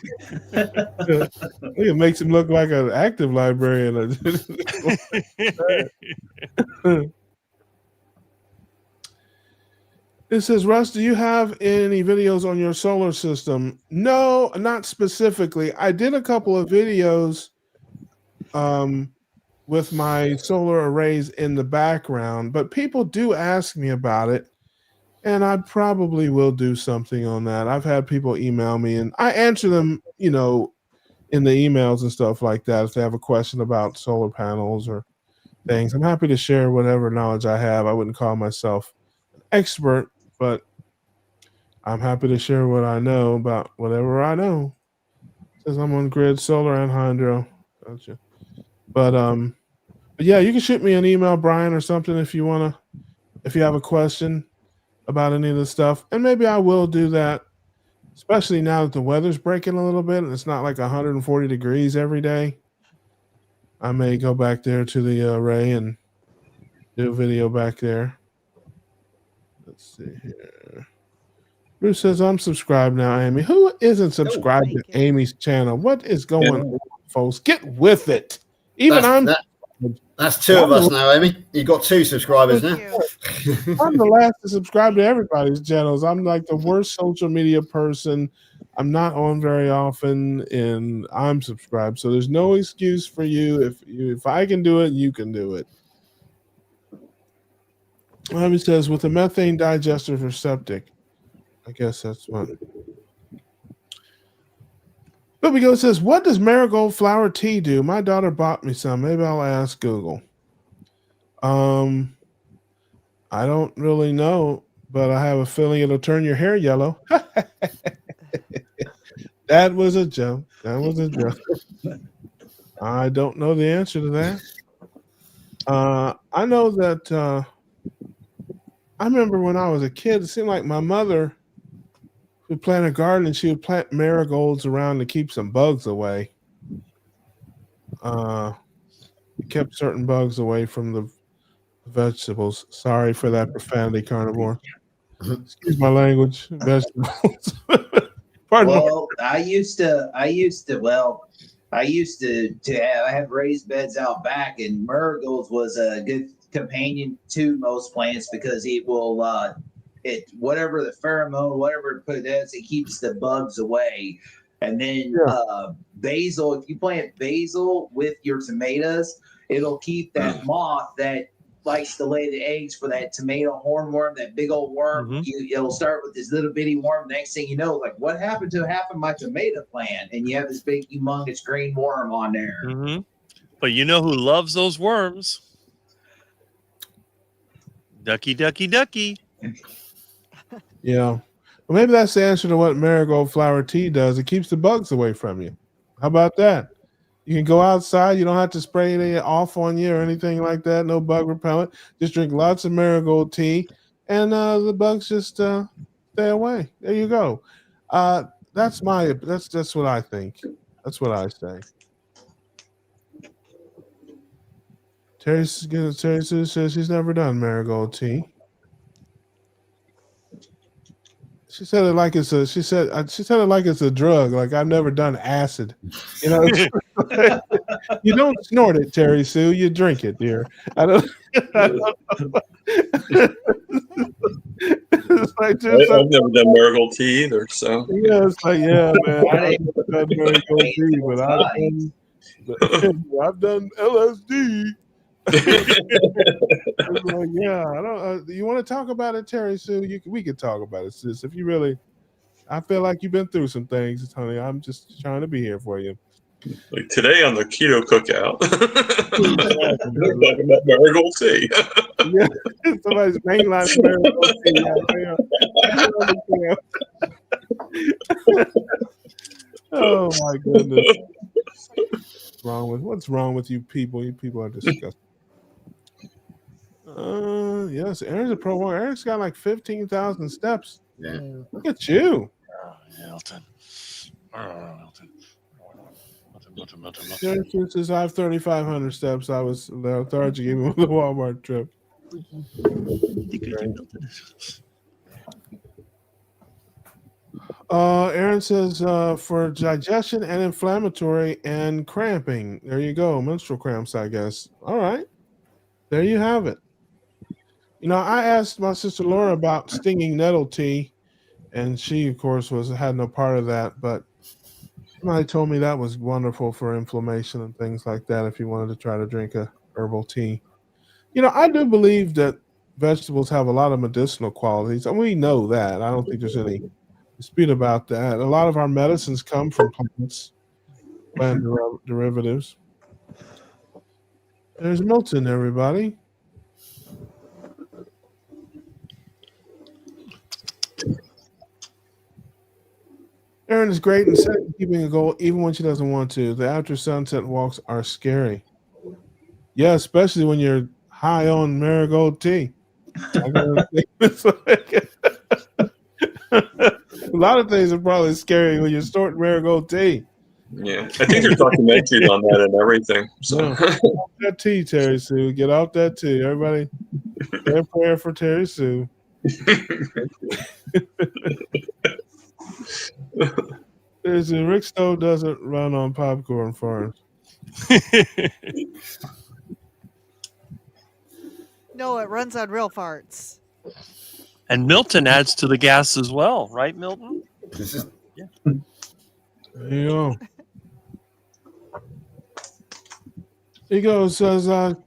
It makes him look like an active librarian. It says, Russ, do you have any videos on your solar system? No, not specifically. I did a couple of videos with my solar arrays in the background, but people do ask me about it, and I probably will do something on that. I've had people email me, and I answer them, in the emails and stuff like that if they have a question about solar panels or things. I'm happy to share whatever knowledge I have. I wouldn't call myself an expert, but I'm happy to share what I know about whatever I know. It says I'm on grid, solar, and hydro. Gotcha. But yeah, you can shoot me an email, Brian, or something if you have a question about any of this stuff. And maybe I will do that, especially now that the weather's breaking a little bit and it's not like 140 degrees every day. I may go back there to the array and New video back there. Let's see here. Bruce says, I'm subscribed now, Amy. Who isn't subscribed to Amy's channel? What is going on, folks? Get with it. That's two of us now, Amy. You got 2 subscribers now. I'm the last to subscribe to everybody's channels. I'm like the worst social media person. I'm not on very often, and I'm subscribed. So there's no excuse for you. If I can do it, you can do it. Amy says, with a methane digester for septic. I guess that's what. But Go says, what does marigold flower tea do? My daughter bought me some. Maybe I'll ask Google. I don't really know, but I have a feeling it'll turn your hair yellow. That was a joke. I don't know the answer to that. I know that I remember when I was a kid, it seemed like my mother would plant a garden and she would plant marigolds around to keep some bugs away. Kept certain bugs away from the vegetables. Sorry for that profanity, carnivore. Excuse my language. Vegetables. Well, I used to have raised beds out back, and marigolds was a good companion to most plants because it will whatever the pheromone, whatever it does, it keeps the bugs away. And then basil, if you plant basil with your tomatoes, it'll keep that moth that likes to lay the eggs for that tomato hornworm, that big old worm. Mm-hmm. It'll start with this little bitty worm. Next thing you know, like, what happened to half of my tomato plant? And you have this big, humongous green worm on there. Mm-hmm. But you know who loves those worms? Ducky, ducky, ducky. Yeah. Well, maybe that's the answer to what marigold flower tea does. It keeps the bugs away from you. How about that? You can go outside. You don't have to spray it off on you or anything like that. No bug repellent. Just drink lots of marigold tea, and the bugs just stay away. There you go. That's what I think. That's what I say. Terry Sue says she's never done marigold tea. She said it like it's a. She said it like it's a drug. Like I've never done acid. You know, you don't snort it, Terry Sue. You drink it, dear. I don't. It's like I've never done marigold tea either. So yeah, it's like man, I've never done marigold tea, but I've done LSD. Like, yeah, I don't. You want to talk about it, Terry Sue? We could talk about it, sis. If you really, I feel like you've been through some things, honey. I'm just trying to be here for you. Like today on the Keto Cookout, we're talking about marigold tea. Yeah, somebody's mainlining marigold tea. Oh my goodness. What's wrong with you people? You people are disgusting. Yes, Aaron's a pro. Aaron's got like 15,000 steps. Yeah. Look at you. Milton. Aaron says I have 3,500 steps. I was lethargic even with the Walmart trip. Aaron says for digestion and inflammatory and cramping. There you go. Menstrual cramps, I guess. All right. There you have it. You know, I asked my sister Laura about stinging nettle tea, and she, of course, had no part of that. But somebody told me that was wonderful for inflammation and things like that if you wanted to try to drink a herbal tea. You know, I do believe that vegetables have a lot of medicinal qualities, and we know that. I don't think there's any dispute about that. A lot of our medicines come from plants, plant derivatives. There's Milton, everybody. Erin is great and set keeping a goal even when she doesn't want to. The after sunset walks are scary. Yeah, especially when you're high on marigold tea. A lot of things are probably scary when you're snorting marigold tea. Yeah, I think there's documentaries on that and everything. So Get off that tea, Terry Sue. Get off that tea. Everybody Say a prayer for Terry Sue. Rick Stowe doesn't run on popcorn farms. No, it runs on real farts. And Milton adds to the gas as well, right, Milton? Yeah. There you go. He goes,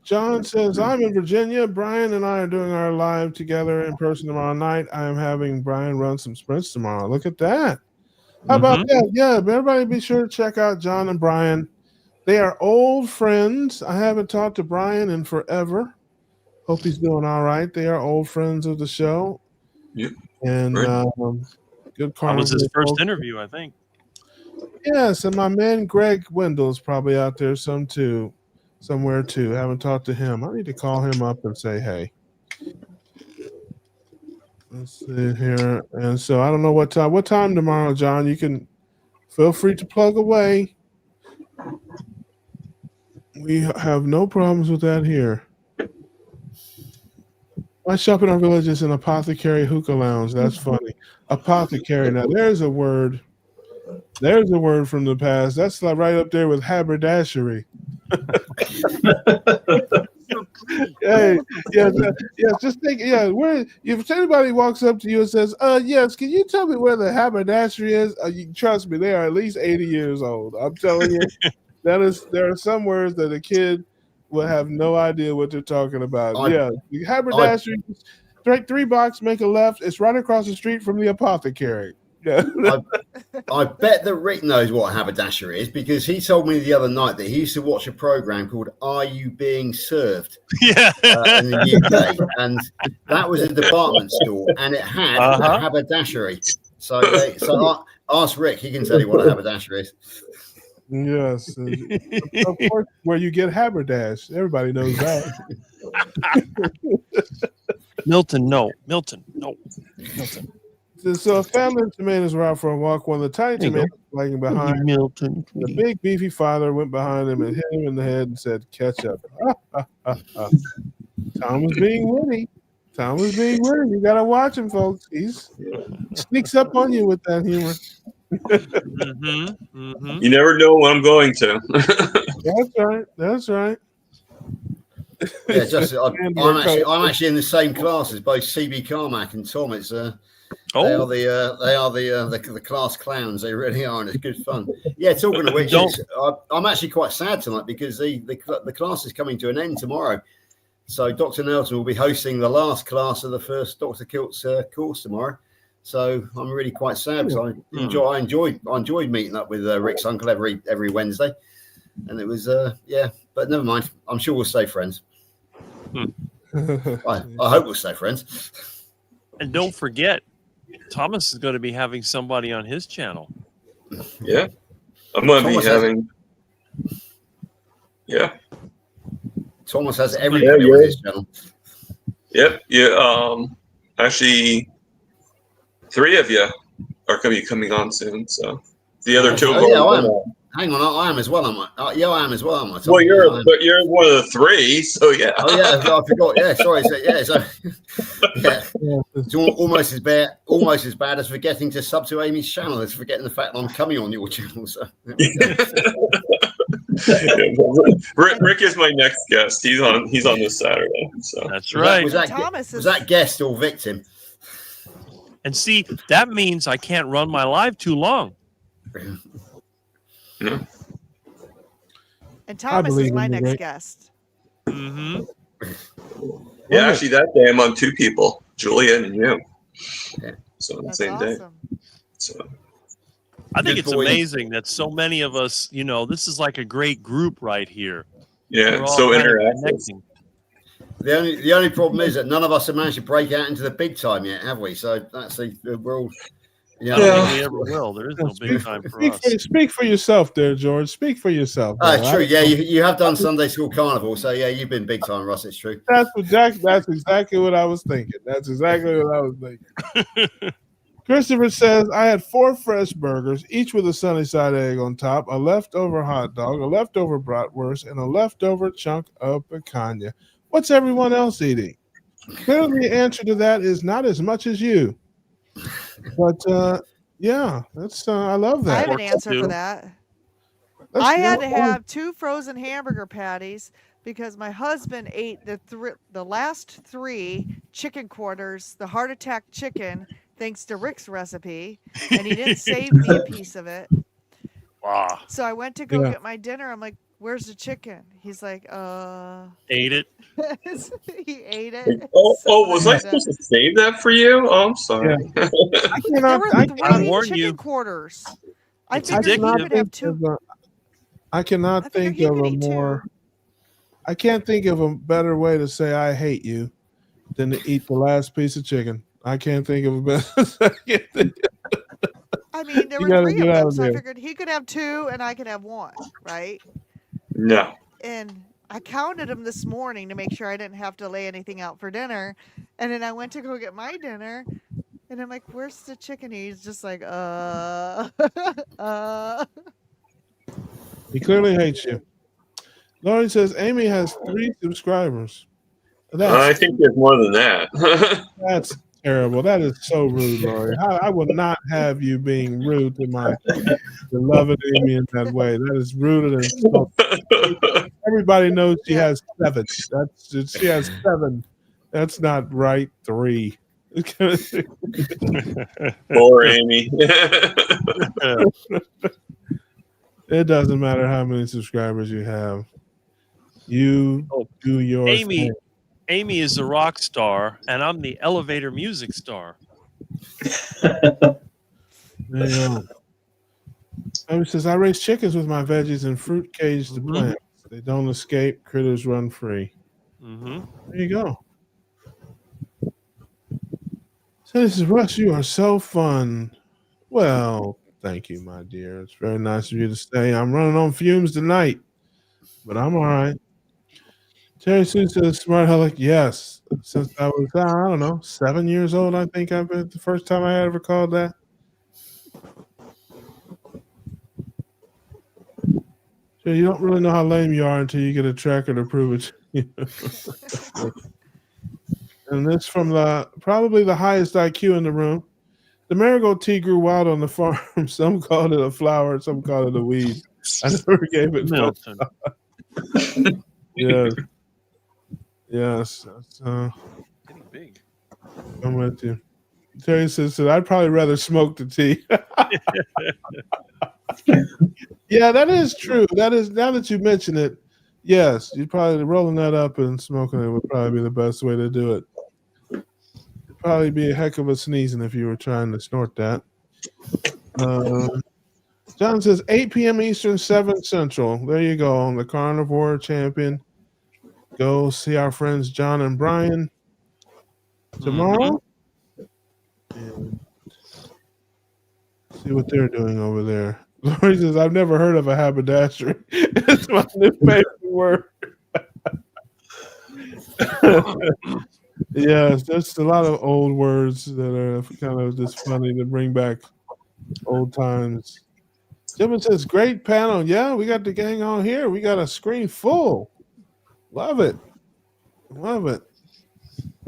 John says, I'm in Virginia. Brian and I are doing our live together in person tomorrow night. I am having Brian run some sprints tomorrow. Look at that. How about that? Yeah, everybody be sure to check out John and Brian. They are old friends. I haven't talked to Brian in forever. Hope he's doing all right. They are old friends of the show. Yep. And good That was his first interview, I think. Yes, and my man Greg Wendell's probably out there somewhere too. Haven't talked to him. I need to call him up and say hey. Let's see here. And so I don't know what time. What time tomorrow, John? You can feel free to plug away. We have no problems with that here. My shop in our village is an apothecary hookah lounge. That's funny. Apothecary. Now there's a word. There's a word from the past. That's like right up there with haberdashery. Hey, just think, where if anybody walks up to you and says, yes, can you tell me where the haberdashery is? You trust me, they are at least 80 years old. I'm telling you, there are some words that a kid will have no idea what they're talking about. The haberdashery, three blocks, make a left. It's right across the street from the apothecary. Yeah. I bet that Rick knows what a haberdashery is because he told me the other night that he used to watch a program called Are You Being Served? Yeah. In the UK, and that was a department store, and it had a haberdashery. So ask Rick; he can tell you what a haberdashery is. Yes, of course, where you get haberdash. Everybody knows that. Milton, no. Milton. So a family of tomatoes were out for a walk when the tiny tomato was lagging behind. Milton. The big beefy father went behind him and hit him in the head and said, "Catch up." Tom was being witty. You gotta watch him, folks. He sneaks up on you with that humor. You never know what I'm going to. That's right. Yeah, I'm actually in the same class as both CB Carmack and Tom. It's they are the class clowns. They really are, and it's good fun. Yeah, talking of which, I'm actually quite sad tonight because the class is coming to an end tomorrow. So Dr. Nelson will be hosting the last class of the first Dr. Kilt's course tomorrow. So I'm really quite sad because I enjoyed meeting up with Rick's uncle every Wednesday, and it was but never mind. I'm sure we'll stay friends. I hope we'll stay friends. And don't forget, Thomas is going to be having somebody on his channel. Yeah, I'm going to be having. Yeah. Thomas has everything on his channel. Yep. Yeah. Actually, 3 of you are going to be coming on soon. So the other 2. I am. Hang on, I am as well. Am I? I am as well. Am I? Well, you're one of the 3. So yeah. Oh yeah, I forgot. Yeah, sorry. It's almost as bad as forgetting to sub to Amy's channel as forgetting the fact that I'm coming on your channel. So. Rick is my next guest. He's on this Saturday. So that's right. Was that guest or victim? And see, that means I can't run my live too long. Yeah. And Thomas is my next guest. Yeah, actually, that day I'm on 2 people, Julian and you. Yeah. So on the same day. So. I think it's amazing that so many of us, this is like a great group right here. Yeah, so interactive. The only problem is that none of us have managed to break out into the big time yet, have we? So that's we're all. I don't think we ever will. There is no big time for us. Speak for yourself there, George. Speak for yourself. True. Yeah, you have done Sunday School Carnival, so yeah, you've been big time, Russ. It's true. That's exactly what I was thinking. Christopher says, I had 4 fresh burgers, each with a sunny side egg on top, a leftover hot dog, a leftover bratwurst, and a leftover chunk of picanha. What's everyone else eating? Clearly, the answer to that is not as much as you. But yeah, that's I love I that. have an answer for that. I had to have 2 frozen hamburger patties because my husband ate the last 3 chicken quarters, the heart attack chicken, thanks to Rick's recipe, and he didn't save me a piece of it. Wow. So I went to go get my dinner. I'm like, "Where's the chicken?" He's like, Ate it. He ate it. Was I supposed to save that for you? Oh, I'm sorry. Yeah. There were 3 chicken quarters. I It's figured he addictive. could have 2. I cannot think he of could a eat more. I can't think of a better way to say I hate you than to eat the last piece of chicken. I can't think of a better. I mean, there You were gotta 3 get of out them, of so I there. figured he could have 2 and I could have 1, right? No. And I counted them this morning to make sure I didn't have to lay anything out for dinner. And then I went to go get my dinner, and I'm like, "Where's the chicken?" He's just like, He clearly hates you. Laurie says Amy has 3 subscribers. I think there's more than that. That's terrible. That is so rude, Laurie. I will not have you being rude to my beloved Amy in that way. That is rude and insulting. Everybody knows she has 7. She has 7. That's not right. 3. Poor Amy. It doesn't matter how many subscribers you have. You do your thing. Amy is the rock star, and I'm the elevator music star. There you go. Amy says, I raise chickens with my veggies and fruit caged to plants. They don't escape. Critters run free. Mm-hmm. There you go. So this is Russ. You are so fun. Well, thank you, my dear. It's very nice of you to stay. I'm running on fumes tonight, but I'm all right. Terry Sue says, Smart Helic, yes. Since I was, I don't know, 7 years old, I think I've been the first time I ever called that. So you don't really know how lame you are until you get a tracker to prove it. And this from probably the highest IQ in the room. The marigold tea grew wild on the farm. Some called it a flower, some called it a weed. I never gave it no thought. Yes. Yes. That's, getting big. I'm with you. Terry says, I'd probably rather smoke the tea. Yeah, that is true. That is, now that you mention it, yes, you'd probably rolling that up and smoking it would probably be the best way to do it. It'd probably be a heck of a sneezing if you were trying to snort that. John says 8 p.m. Eastern, 7 Central. There you go. On the Carnivore Champion. Go see our friends John and Brian tomorrow. And see what they're doing over there. Laurie says, I've never heard of a haberdashery. It's my new favorite word. Yes, there's a lot of old words that are kind of just funny to bring back old times. Jim says, great panel. Yeah, we got the gang on here. We got a screen full. Love it. Love it.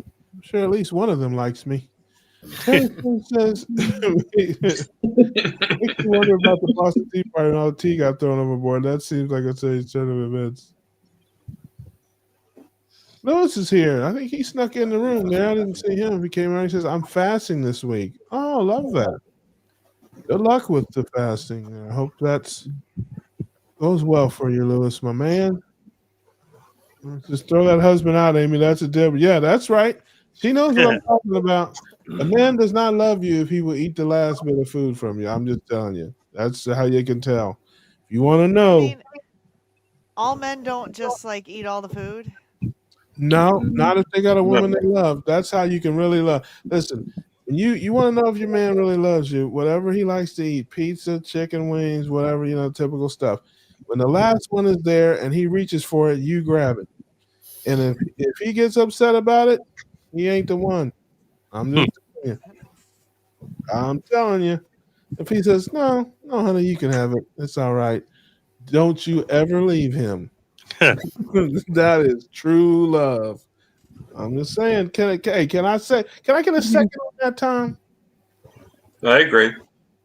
I'm sure at least one of them likes me. Harrison says, makes me wonder about the Boston Tea Party and all the tea got thrown overboard. That seems like a turn of events. Lewis is here. I think he snuck in the room there. I didn't see him. He came out. He says, I'm fasting this week. Oh, love that. Good luck with the fasting. I hope that goes well for you, Lewis, my man. Just throw that husband out, Amy. That's a devil. Yeah, that's right. She knows what I'm talking about. A man does not love you if he will eat the last bit of food from you. I'm just telling you. That's how you can tell. If you want to know. I mean, all men don't just like eat all the food. No, not if they got a woman they love. That's how you can really love. Listen, you want to know if your man really loves you, whatever he likes to eat, pizza, chicken wings, whatever, typical stuff. When the last one is there and he reaches for it, you grab it. And if he gets upset about it, he ain't the one. I'm just telling you. I'm telling you. If he says, no, honey, you can have it. It's all right. Don't you ever leave him. That is true love. I'm just saying. Can I get a second on that, Tom? I agree.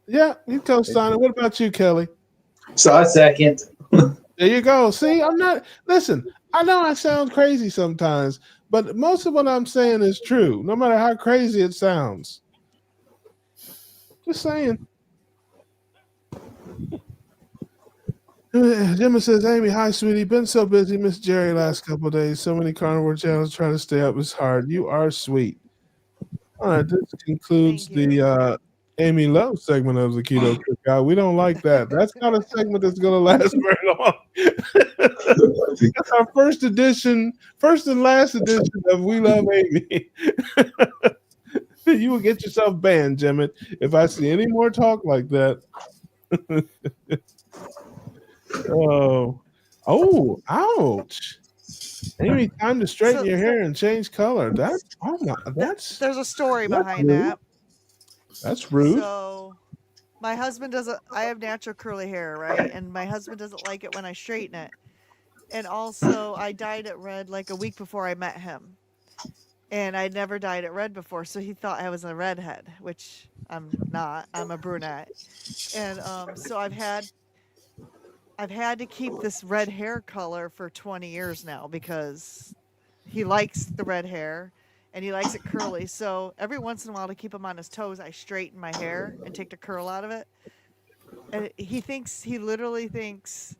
Yeah, you co-sign it. What about you, Kelly? So I second. There you go. See, I'm not. Listen, I know I sound crazy sometimes, but most of what I'm saying is true, no matter how crazy it sounds. Just saying. Jimmy says, Amy, hi, sweetie. Been so busy, Miss Jerry, last couple of days. So many carnivore channels trying to stay up is hard. You are sweet. All right, this concludes Thank you. the Amy Love segment of the Keto Cookout. We don't like that. That's not a segment that's going to last very long. That's our first and last edition of We Love Amy. You will get yourself banned, Jemmett, if I see any more talk like that. Oh, ouch. Amy, time to straighten your hair and change color. That's There's a story that's behind rude. that. That's rude. So my husband doesn't. I have natural curly hair, right? And my husband doesn't like it when I straighten it. And also, I dyed it red like a week before I met him, and I'd never dyed it red before, so he thought I was a redhead, which I'm not. I'm a brunette, and so I've had to keep this red hair color for 20 years now because he likes the red hair and he likes it curly. So every once in a while, to keep him on his toes, I straighten my hair and take the curl out of it. And he literally thinks,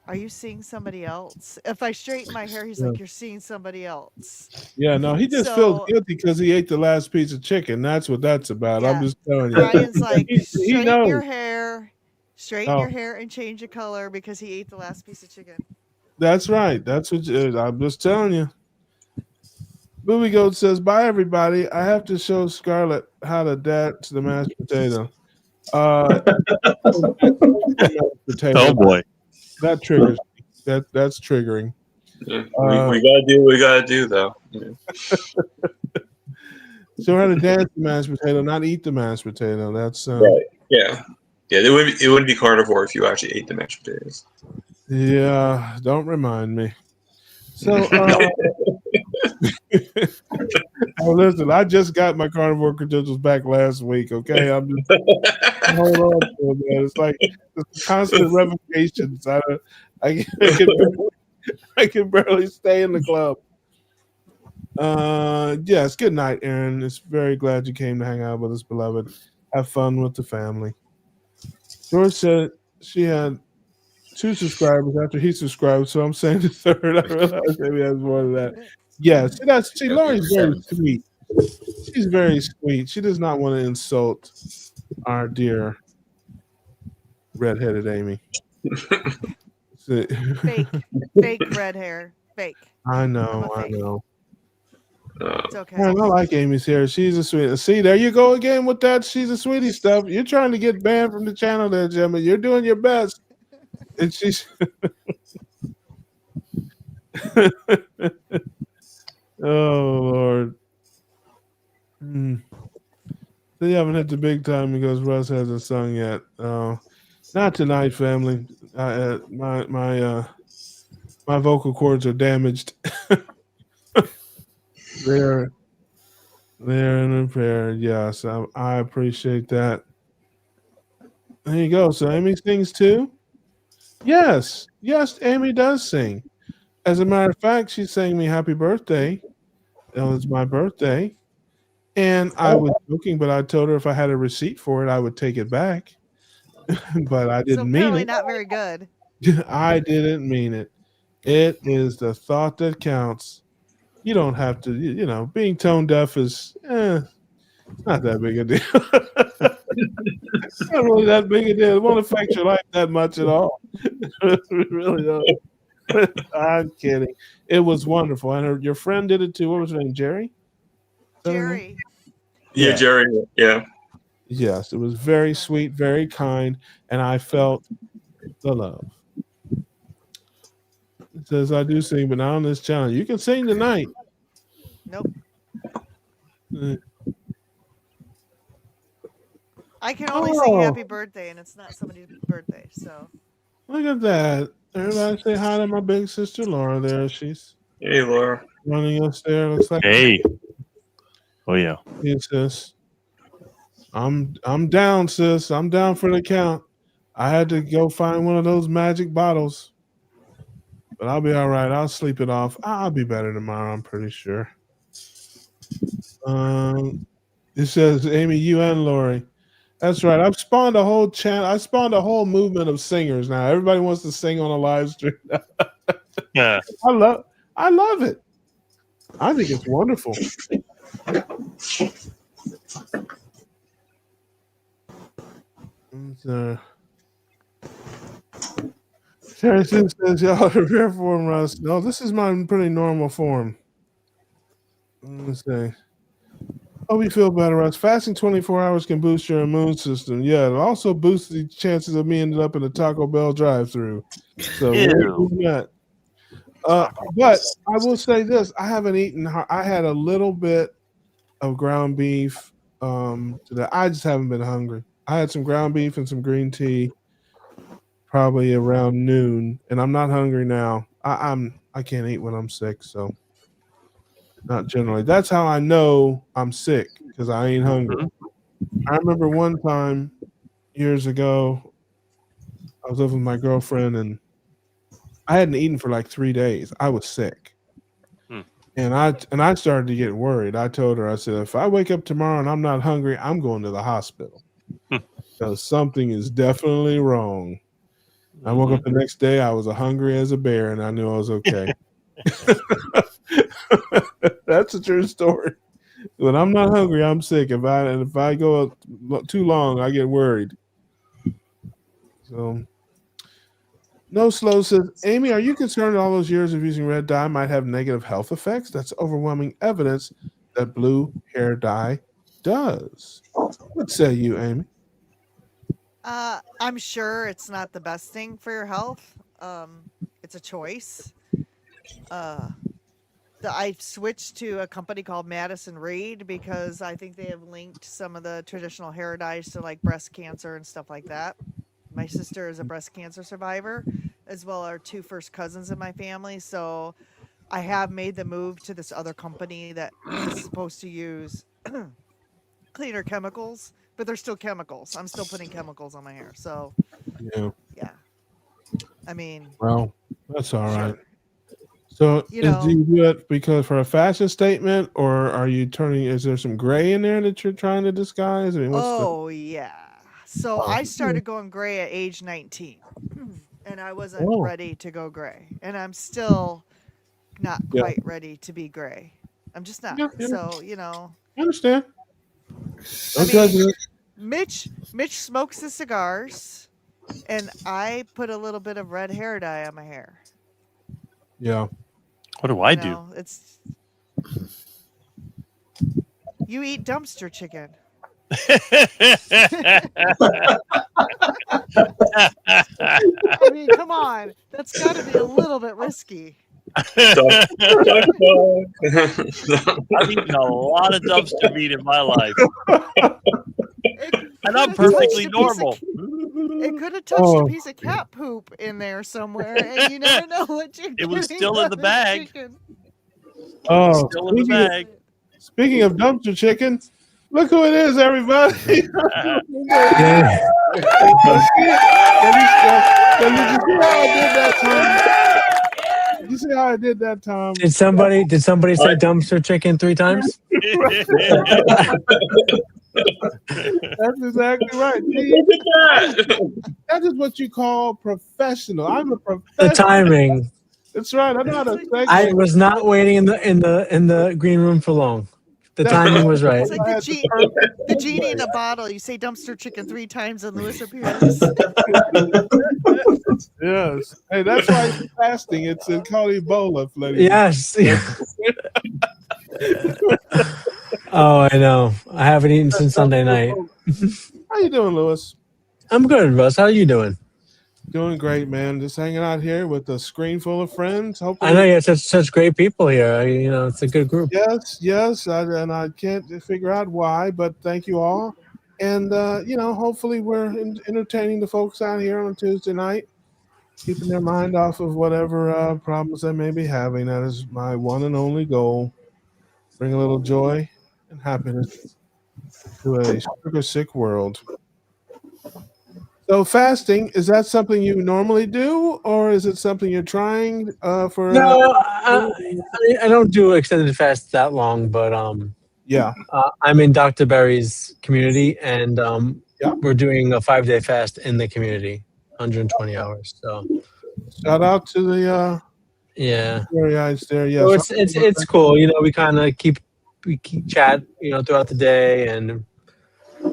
are you seeing somebody else? If I straighten my hair, he's Yeah. like, you're seeing somebody else. Yeah, no, he just feels So guilty because he ate the last piece of chicken. That's what that's about. I'm yeah, just telling you. Brian's like, He straighten knows. your hair, Oh, and change the color because he ate the last piece of chicken. that's right. That's what I'm just telling you. Movie Goat says, "Bye, everybody. I have to show Scarlett how to dance the mashed potato." Potato. Oh boy. That triggers me. That's triggering. Yeah, we gotta do what we gotta do, though. Yeah. So how to dance the mashed potato, not eat the mashed potato. That's Right. Yeah. Yeah. It wouldn't be carnivore if you actually ate the mashed potatoes. Yeah. Don't remind me. So listen, I just got my carnivore credentials back last week. Okay, I'm just hold on to it, man. It's like it's constant revocations. I can barely stay in the club. Yes. Good night, Aaron. It's very glad you came to hang out with us, beloved. Have fun with the family. George said she had 2 subscribers after he subscribed, so I'm saying the third. I realized maybe has more than that. Yes, Lori's very sweet. She's very sweet. She does not want to insult our dear redheaded Amy. Fake red hair. Fake. I I'm know. a I fake. know. It's okay. Man, I like Amy's hair. She's a sweet. See, there you go again with that. She's a sweetie stuff. You're trying to get banned from the channel, there, Gemma. You're doing your best. And she's. Oh Lord. So you haven't hit the big time because Russ hasn't sung yet. Not tonight, family. My vocal cords are damaged. They're unimpaired. Yes, I appreciate that. There you go. So Amy sings too. Yes, Amy does sing. As a matter of fact, she sang me "Happy Birthday." It was my birthday, and I was joking, but I told her if I had a receipt for it, I would take it back. But I So didn't mean apparently it. not very good. I didn't mean it. It is the thought that counts. You don't have to, being tone deaf is it's not that big a deal. It's not really that big a deal. It won't affect your life that much at all. It really don't. I'm kidding. It was wonderful. And your friend did it too. What was her name? Jerry? Is that her name? Jerry. Yeah, Jerry. Yeah. Yes, it was very sweet, very kind, and I felt the love. It says I do sing, but not on this channel. You can sing tonight. Nope. Uh, I can only sing happy birthday, and it's not somebody's birthday. So Look at that. Everybody say hi to my big sister Laura there. She's Hey, Laura. Running us there. Looks like Hey. Oh yeah. Yes, sis. I'm down, sis. I'm down for the count. I had to go find one of those magic bottles. But I'll be all right. I'll sleep it off. I'll be better tomorrow, I'm pretty sure. It says Amy, you and Lori. That's right. I've spawned a whole channel. I spawned a whole movement of singers now. Everybody wants to sing on a live stream. Yeah. I love it. I think it's wonderful. Sherry Sue says, y'all the rare form, Russ. No, this is my pretty normal form. Let's see. Hope you feel better, Russ. Fasting 24 hours can boost your immune system. Yeah, it also boosts the chances of me ending up in a Taco Bell drive-through. So we'll do that. But I will say this: I haven't eaten. I had a little bit of ground beef today. I just haven't been hungry. I had some ground beef and some green tea, probably around noon, and I'm not hungry now. I can't eat when I'm sick, so not generally. That's how I know I'm sick because I ain't hungry. I remember one time years ago, I was living with my girlfriend and I hadn't eaten for like 3 days. I was sick. And I started to get worried. I told her, I said, if I wake up tomorrow and I'm not hungry, I'm going to the hospital. Because something is definitely wrong. I woke up the next day, I was hungry as a bear, and I knew I was okay. That's a true story. When I'm not hungry, I'm sick. If I go too long, I get worried. So, No Slow says, Amy, are you concerned all those years of using red dye might have negative health effects? That's overwhelming evidence that blue hair dye does. What say you, Amy? I'm sure it's not the best thing for your health. It's a choice. I switched to a company called Madison Reed because I think they have linked some of the traditional hair dyes to like breast cancer and stuff like that. My sister is a breast cancer survivor, as well as our two first cousins in my family. So I have made the move to this other company that is supposed to use cleaner chemicals, but they're still chemicals. I'm still putting chemicals on my hair. So yeah. I mean, well, that's all right. sure. So You do know, you do it because for a fashion statement, or are you turning? Is there some gray in there that you're trying to disguise? I mean, yeah. So I started going gray at age 19, and I wasn't Oh. ready to go gray, and I'm still not Yeah. quite ready to be gray. I'm just not. Yeah. So you know, I understand. I Don't judge mean, me. Mitch smokes the cigars, and I put a little bit of red hair dye on my hair. Yeah. What do I do? Know, it's you eat dumpster chicken. I mean, come on. That's got to be a little bit risky. I've eaten a lot of dumpster meat in my life. And I'm perfectly normal. It could have touched a piece of cat poop in there somewhere, and you never know what you're It was getting still in on the this bag. chicken. Oh, Still in the bag. Speaking of dumpster chicken, look who it is, everybody. Did you see how I did that time? Did somebody say dumpster chicken 3 times? That's exactly right. That is what you call professional. I'm a professional. The timing. That's right. I'm not a I was not waiting in the green room for long. The timing was right. It's like the genie in a bottle. You say dumpster chicken 3 times and Lewis appears. Yes. Hey, that's why it's fasting. It's called Ebola, ladies. Yes. Oh, I know. I haven't eaten since Sunday night. How you doing, Lewis? I'm good, Russ. How are you doing? Doing great, man. Just hanging out here with a screen full of friends. Hopefully, I know you have such great people here. It's a good group. Yes. And I can't figure out why, but thank you all. And hopefully we're entertaining the folks out here on Tuesday night. keeping their mind off of whatever problems they may be having. That is my one and only goal. Bring a little joy and happiness to a sugar sick world. So fasting, is that something you normally do, or is it something you're trying for? No, I don't do extended fast that long, but Yeah, I'm in Dr. Berry's community, and yeah. we're doing a 5-day fast in the community, 120 hours. So Shout out to the yeah, Marriotts there. so Yes, it's cool. You know, we kind of keep chat, you know, throughout the day, and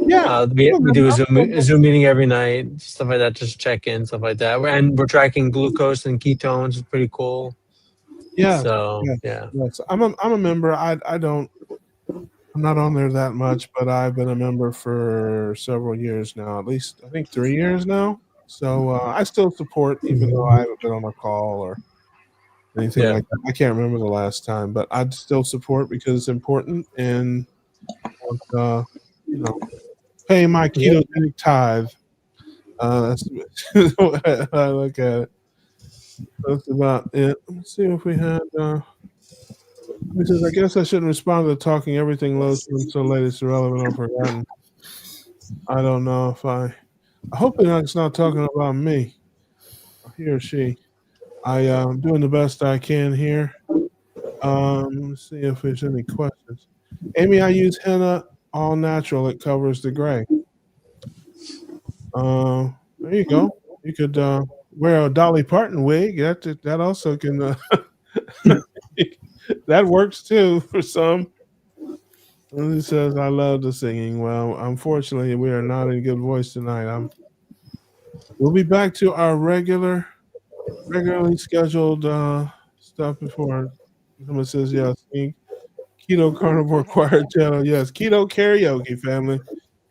yeah. we do a Zoom meeting every night, stuff like that, just check in, stuff like that. And we're tracking glucose and ketones. It's pretty cool. Yes, So yes, yeah, yes. I'm a member. I don't. I'm not on there that much, but I've been a member for several years now. At least I think 3 years now. So I still support, even though I haven't been on a call or anything yeah, like that. I can't remember the last time, but I'd still support because it's important and uh, you know, paying my yep. ketogenic tithe. That's what I look at it. That's about it. Let's see if we had. Because I guess I shouldn't respond to talking everything low so late it's irrelevant or forgotten. I don't know if I hope it's not talking about me, he or she. I am doing the best I can here. Let's see if there's any questions. Amy, I use henna all natural. It covers the gray. There you go. You could wear a Dolly Parton wig. That also can that works too for some. And he says, "I love the singing." Well, unfortunately, we are not in good voice tonight. We'll be back to our regularly scheduled stuff before someone says yes. Keto Carnivore Choir channel. Yes, keto karaoke family.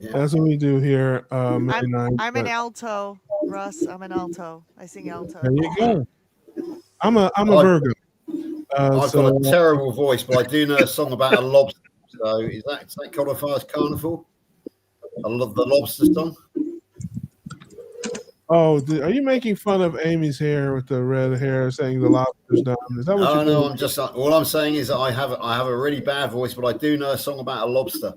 Yeah. That's what we do here May 9th. I'm an alto, Russ. I'm an alto. I sing alto. There you go. I'm a I- Virgo. I've got a terrible voice, but I do know a song about a lobster. So is that qualify as carnival? I love the lobster song. Oh, are you making fun of Amy's hair with the red hair, saying the lobster's down? Is that what you're doing? No, I'm just all I'm saying is that I have a really bad voice, but I do know a song about a lobster.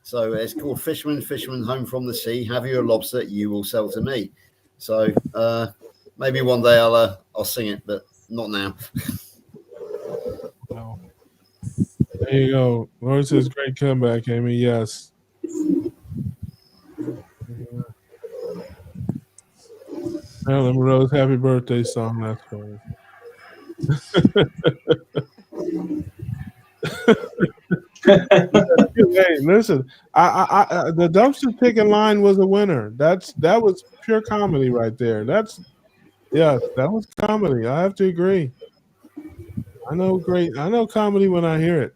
So it's called Fisherman Home from the Sea. Have you a lobster? You will sell to me. So maybe one day I'll sing it, but not now. No. There you go. Lord says, "Great comeback, Amy." Yes. Marilyn Monroe's "Happy Birthday" song. That's funny. Hey, listen, I the dumpster picking line was a winner. That was pure comedy right there. That was comedy. I have to agree. I know comedy when I hear it.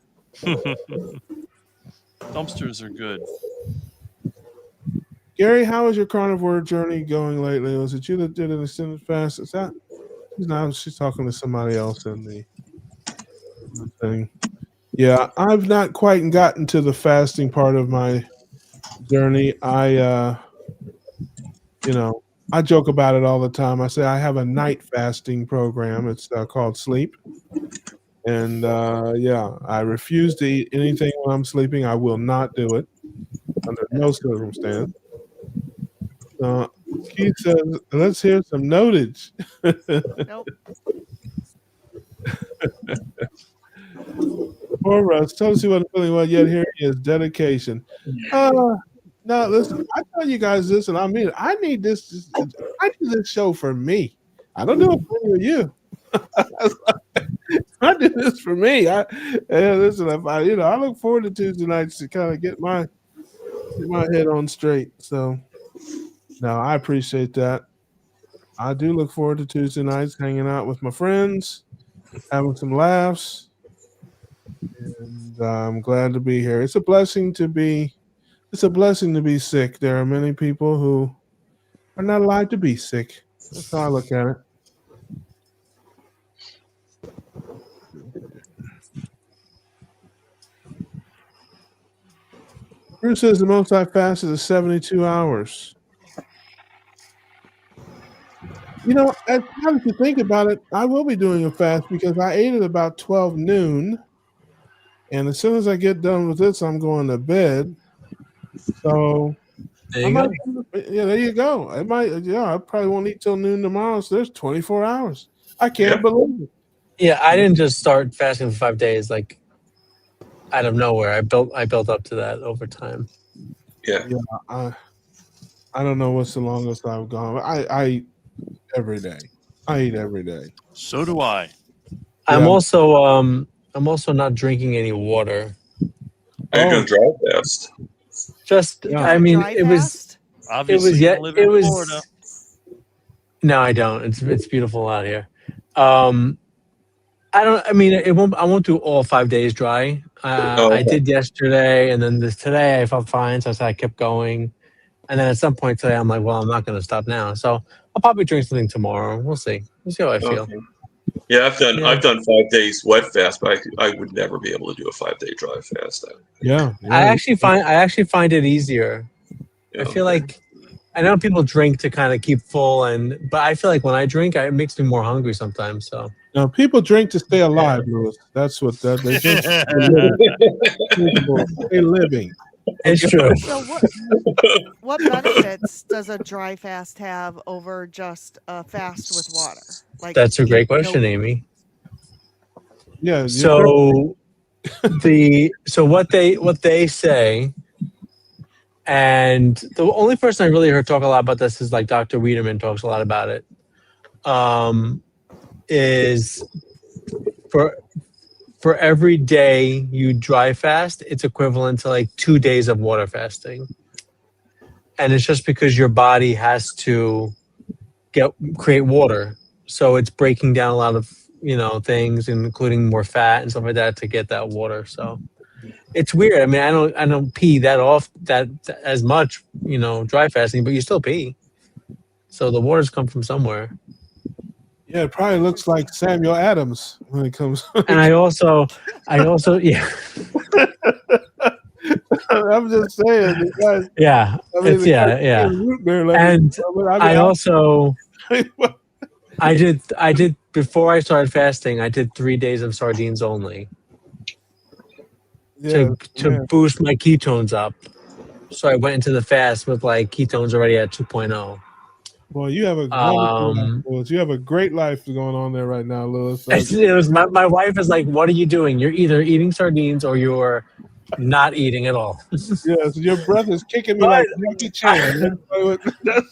Dumpsters are good. Gary, how is your carnivore journey going lately? Was it you that did an extended fast? Is that she's talking to somebody else in the thing. Yeah, I've not quite gotten to the fasting part of my journey. I joke about it all the time. I say I have a night fasting program. It's called Sleep. And I refuse to eat anything when I'm sleeping. I will not do it under no circumstance. Keith says, "Let's hear some notage." Nope. Poor Russ. Tell us he wasn't feeling well yet. Here he is. Dedication. Now listen. I tell you guys this, and I mean, I need this. I do this show for me. I don't do it for any of you. I do this for me. Listen. I look forward to Tuesday nights to kind of get my head on straight. So, no, I appreciate that. I do look forward to Tuesday nights, hanging out with my friends, having some laughs, and I'm glad to be here. It's a blessing to be sick. There are many people who are not allowed to be sick. That's how I look at it. Bruce says the most I fasted is 72 hours. As now that you think about it, I will be doing a fast because I ate at about 12 noon. And as soon as I get done with this, I'm going to bed. So There I you might, go. yeah, there you go. I probably won't eat till noon tomorrow. So there's 24 hours. I can't Yeah. believe it. Yeah, I didn't just start fasting for 5 days like out of nowhere. I built up to that over time. Yeah. Yeah, I don't know what's the longest I've gone. I eat every day. I eat every day. So do I. I'm Yeah. also not drinking any water. Are you Oh, doing dry fast? Just You Yeah. doing I a mean dry it was fast? Obviously, you yet don't live it in Florida. was no, I don't. It's beautiful out here. Um I mean I won't do all 5 days dry. Oh, I okay. did yesterday and then today I felt fine, so I kept going. And then at some point today I'm like, well, I'm not gonna stop now. So I'll probably drink something tomorrow. We'll see. We'll see how I feel. Okay. Yeah, Yeah. I've done 5 days wet fast, but I would never be able to do a 5 day dry fast. Yeah. I Yeah. actually find it easier. I feel Okay. like I know people drink to kind of keep full, but I feel like when I drink, it makes me more hungry sometimes. So Now, people drink to stay alive, Louis. That's what they drink to stay living. Stay living. it's Okay. true. So what benefits does a dry fast have over just a fast with water? Like That's a you great question, no Amy. Yeah. So what they say, and the only person I really heard talk a lot about this is like Dr. Wiedemann talks a lot about it. Is for every day you dry fast, it's equivalent to like 2 days of water fasting. And it's just because your body has to create water. So it's breaking down a lot of, things, including more fat and stuff like that to get that water. So it's weird. I mean, I don't pee that off that as much, dry fasting, but you still pee. So the waters come from somewhere. Yeah, it probably looks like Samuel Adams when it comes. And I also, yeah. I'm just saying, you guys. Yeah, I mean, it's the guy's yeah. root beer like And I also well, I did before I started fasting, I did 3 days of sardines only yeah, to man. boost my ketones up. So I went into the fast with like ketones already at 2.0. Well, you have a wonderful life, Louis. You have a great life going on there right now, Louis. It was my wife is like, "What are you doing? You're either eating sardines or you're not eating at all." Yes, your breath is kicking me But like Jackie Chan.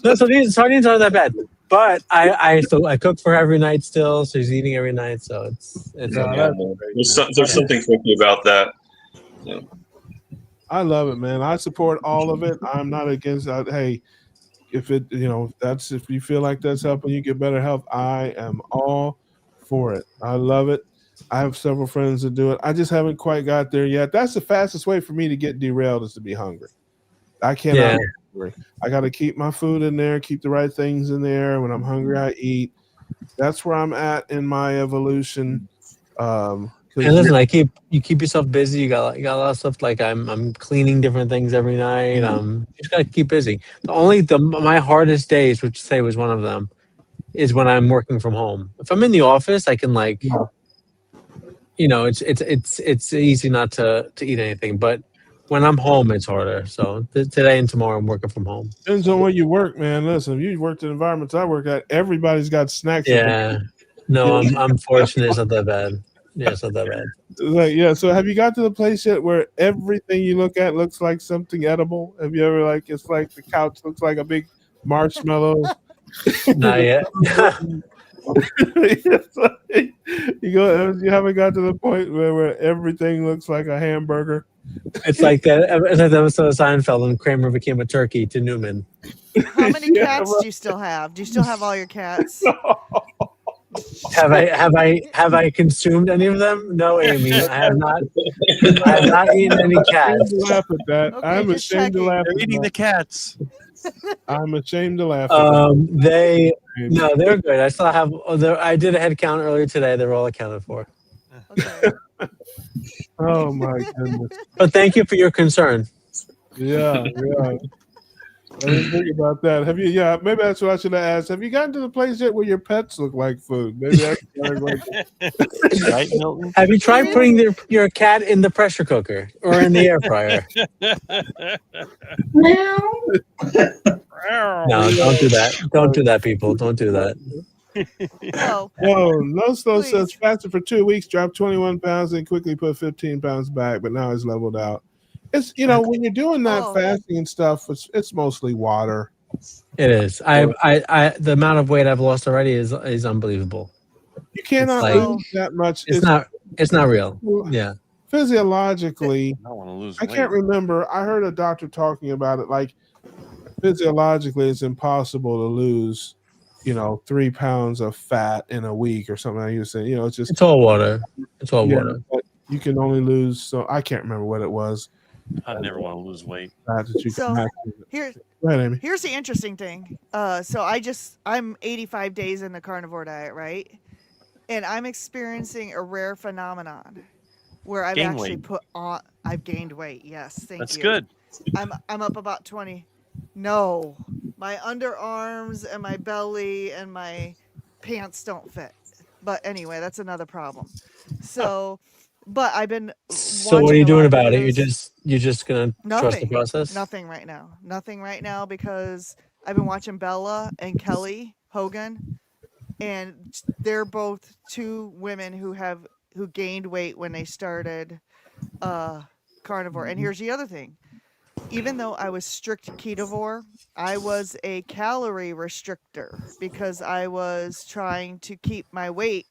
no, sardines aren't that bad. But I cook for her every night still, so she's eating every night. So it's No, Yeah, that's man. great, There's something tricky about that. Yeah. I love it, man. I support all of it. I'm not against that. Hey, if if you feel like that's helping you get better health, I am all for it. I love it. I have several friends that do it. I just haven't quite got there yet. That's the fastest way for me to get derailed is to be hungry. I cannot be hungry. I got to keep my food in there, keep the right things in there. When I'm hungry, I eat. That's where I'm at in my evolution. And listen, you keep yourself busy. You got a lot of stuff. Like I'm cleaning different things every night. You just gotta keep busy. My hardest days, which say was one of them, is when I'm working from home. If I'm in the office, I can it's easy not to eat anything. But when I'm home, it's harder. So today and tomorrow, I'm working from home. Depends on where you work, man. Listen, if you worked in environments I work at, everybody's got snacks. Yeah. No, I'm fortunate. It's not that bad. Yeah, it's not that bad. So have you got to the place yet where everything you look at looks like something edible? Have you ever it's like the couch looks like a big marshmallow? Not yet. You haven't got to the point where everything looks like a hamburger. It's like that episode of Seinfeld when Kramer became a turkey to Newman. How many cats do you still have? Do you still have all your cats? Have I consumed any of them? No, Amy. I have not. I have not eaten any cats. Laugh at that. Okay, I'm just ashamed to checking. laugh. They're eating the cats. I'm ashamed to laugh. At that. They're good. I still have. I did a head count earlier today. They're all accounted for. Okay. Oh my goodness. But thank you for your concern. Yeah. I didn't think about that. Have you? Yeah, maybe that's what I should have asked. Have you gotten to the place yet where your pets look like food? Maybe that's right, Milton. Have you tried putting your cat in the pressure cooker or in the air fryer? No, don't do that. Don't do that, people. Don't do that. No slow Please. says fasted for 2 weeks, dropped 21 pounds, and quickly put 15 pounds back, but now it's leveled out. It's when you're doing that fasting and stuff, it's mostly water. It is. I the amount of weight I've lost already is unbelievable. You cannot lose that much. It's not real. Yeah. Physiologically, I want to lose I can't remember. I heard a doctor talking about it. Like physiologically, it's impossible to lose, 3 pounds of fat in a week or something. Like you say, it's all water. It's all water. But you can only lose. So I can't remember what it was. I never want to lose weight. So Go ahead, Amy. here's the interesting thing. So I'm 85 days in the carnivore diet, right? And I'm experiencing a rare phenomenon where I've I've gained weight. Yes, thank you. That's good. I'm up about 20. No, my underarms and my belly and my pants don't fit. But anyway, that's another problem. So, but I've been. So what are you doing about it? You're just gonna trust the process? Nothing right now. Nothing right now because I've been watching Bella and Kelly Hogan, and they're both two women who gained weight when they started carnivore. And here's the other thing. Even though I was strict ketovore, I was a calorie restrictor because I was trying to keep my weight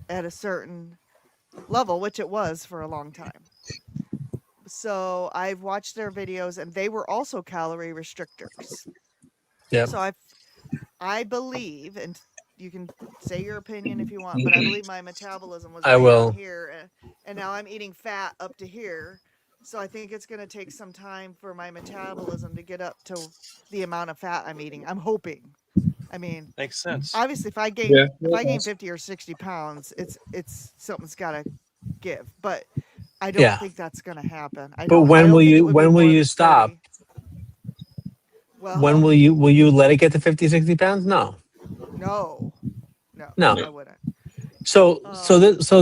at a certain level, which it was for a long time. So I've watched their videos and they were also calorie restrictors. Yeah. So I believe, and you can say your opinion if you want, but I believe my metabolism was down here, and now I'm eating fat up to here. So I think it's going to take some time for my metabolism to get up to the amount of fat I'm eating. I'm hoping. I mean, makes sense. Obviously, if I gain 50 or 60 pounds, it's something's got to give. But I don't think that's going to happen. But when will you stop? Well, when will you let it get to 50, 60 pounds? No. No. I wouldn't. So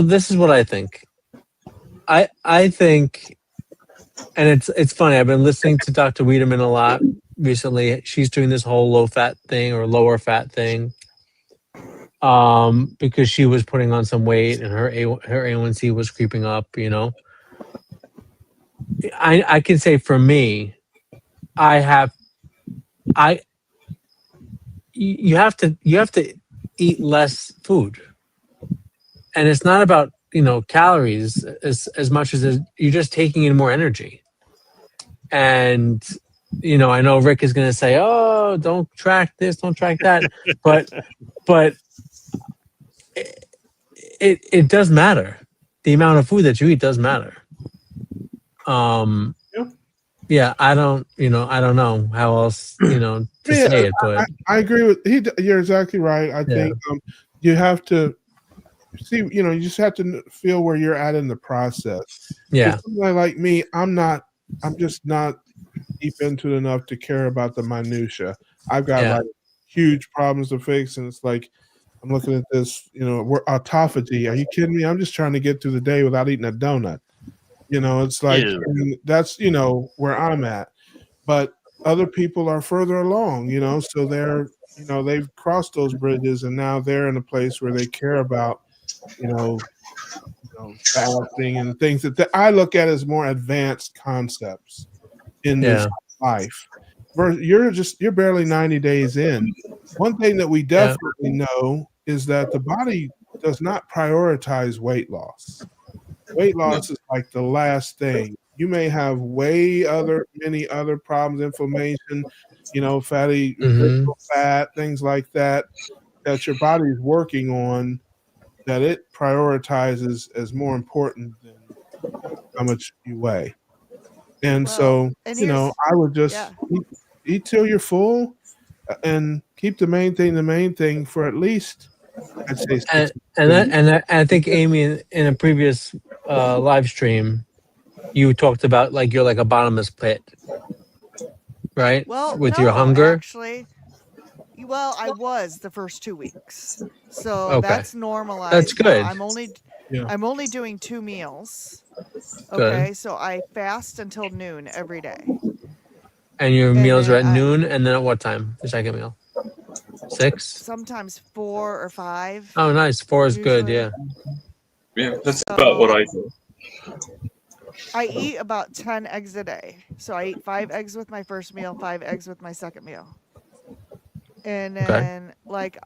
this is what I think. I think, and it's funny. I've been listening to Dr. Wiedemann a lot recently. She's doing this whole low fat thing or lower fat thing, because she was putting on some weight and her A1C was creeping up. I can say for me, you have to eat less food, and it's not about calories as much as you're just taking in more energy. And I know Rick is going to say, "Oh, don't track this, don't track that," but it does matter. The amount of food that you eat does matter. Yeah, I don't know how else, to say it, but I agree with you're exactly right. I think you have to see, you just have to feel where you're at in the process. Yeah. Somebody like me, I'm just not deep into it enough to care about the minutia. I've got like huge problems to fix, and it's like I'm looking at this, autophagy. Are you kidding me? I'm just trying to get through the day without eating a donut. It's like that's where I'm at. But other people are further along, so they're they've crossed those bridges and now they're in a place where they care about fasting and things that I look at as more advanced concepts in this life. You're barely 90 days in. One thing that we definitely know is that the body does not prioritize weight loss. Weight loss is like the last thing. You may have many other problems, inflammation, fatty, fat, things like that your body is working on, that it prioritizes as more important than how much you weigh. And I would just eat till you're full and keep the main thing for at least, I'd say 6 and I think, Amy, in a previous live stream, you talked about like you're like a bottomless pit. right? Well, With no, your hunger. actually. Well, I was the first 2 weeks. So Okay, that's normalized that's now. good. Yeah. I'm only doing 2 meals. Good. Okay? So I fast until noon every day. And your And meals are then at noon, and then at what time? The second meal. 6. sometimes 4 or 5 Oh, nice. 4 is good. usually. Yeah. Yeah, that's about what So I do. I eat about 10 eggs a day. So I eat 5 eggs with my first meal, 5 eggs with my second meal. And Okay. then like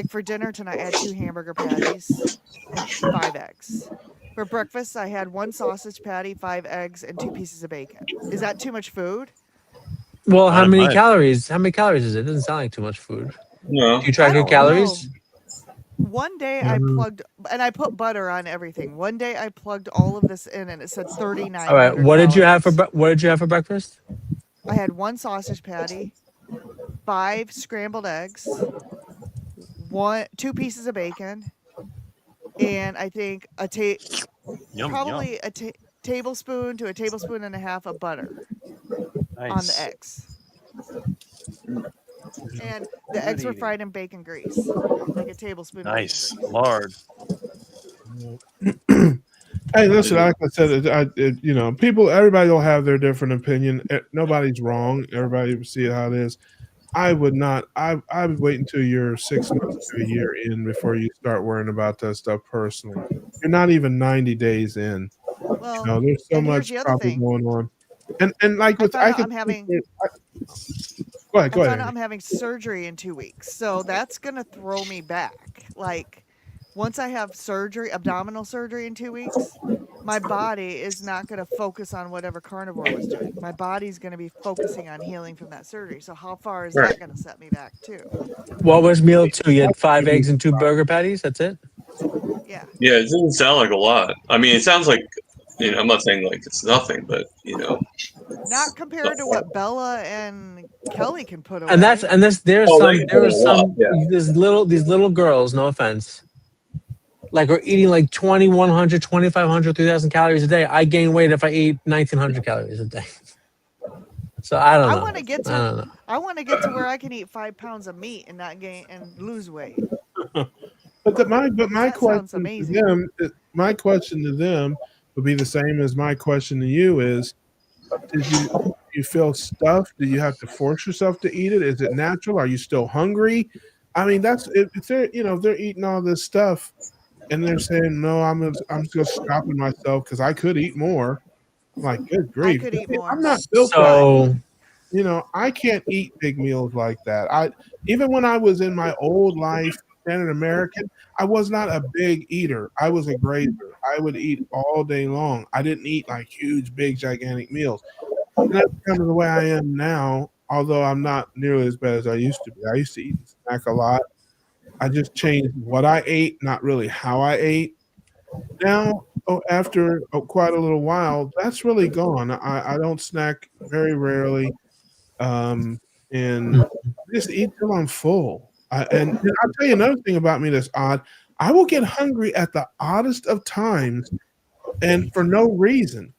for dinner tonight I had 2 hamburger patties and 5 eggs. For breakfast I had 1 sausage patty, 5 eggs and 2 pieces of bacon. Is that too much food? Well, Not in my How many calories is it? It doesn't sound like too much food. No. Do you track I your don't know. calories? One day I plugged and I put butter on everything. One day I plugged all of this in and it said All right. 3,900 calories. What did you have for breakfast? I had 1 sausage patty, 5 scrambled eggs, 2 pieces of bacon, and I think Yum, probably a tablespoon to a tablespoon and a half of butter on the Nice. eggs. And the eggs were fried in bacon grease, like a tablespoon of bacon Nice. grease. Lard. Hey, listen, like I said, everybody will have their different opinion. Nobody's wrong. Everybody will see how it is. I would not. I would wait until you're 6 months to a year in before you start worrying about that stuff personally. You're not even 90 days in. Well, There's so and here's much the other probably thing. going on. And like I with found I out could I'm having go ahead, I found out Amy. I'm having surgery in 2 weeks. So that's going to throw me back. Like once I have surgery, abdominal surgery in 2 weeks, my body is not going to focus on whatever carnivore was doing. My body's going to be focusing on healing from that surgery. So how far is Right. that going to set me back too? What was meal 2? You had 5 eggs and 2 burger patties. That's it. Yeah. Yeah, it doesn't sound like a lot. I mean, it sounds like, I'm not saying like it's nothing, but Not compared to what Bella and Kelly can put away. And there's Oh, they can put a lot, yeah. these little girls, no offense, like are eating like 2,100, 2,500, 3,000 calories a day. I gain weight if I eat 1,900 calories a day. So I don't know. I want to get to where I can eat 5 pounds of meat and not gain and lose weight. But my Sounds question to amazing. them, would be the same as my question to you is: did you feel stuffed? Do you have to force yourself to eat it? Is it natural? Are you still hungry? I mean, that's if they're if they're eating all this stuff and they're saying no, I'm just stopping myself because I could eat more. I'm like, good grief! could eat more. I'm not built that way. So I can't eat big meals like that. Even when I was in my old life, standard American, I was not a big eater. I was a grazer. I would eat all day long. I didn't eat like huge, big, gigantic meals. And that's kind of the way I am now, although I'm not nearly as bad as I used to be. I used to eat and snack a lot. I just changed what I ate, not really how I ate. Now, after quite a little while, that's really gone. I don't snack very rarely. And just eat till I'm full. And I'll tell you another thing about me that's odd. I will get hungry at the oddest of times and for no reason.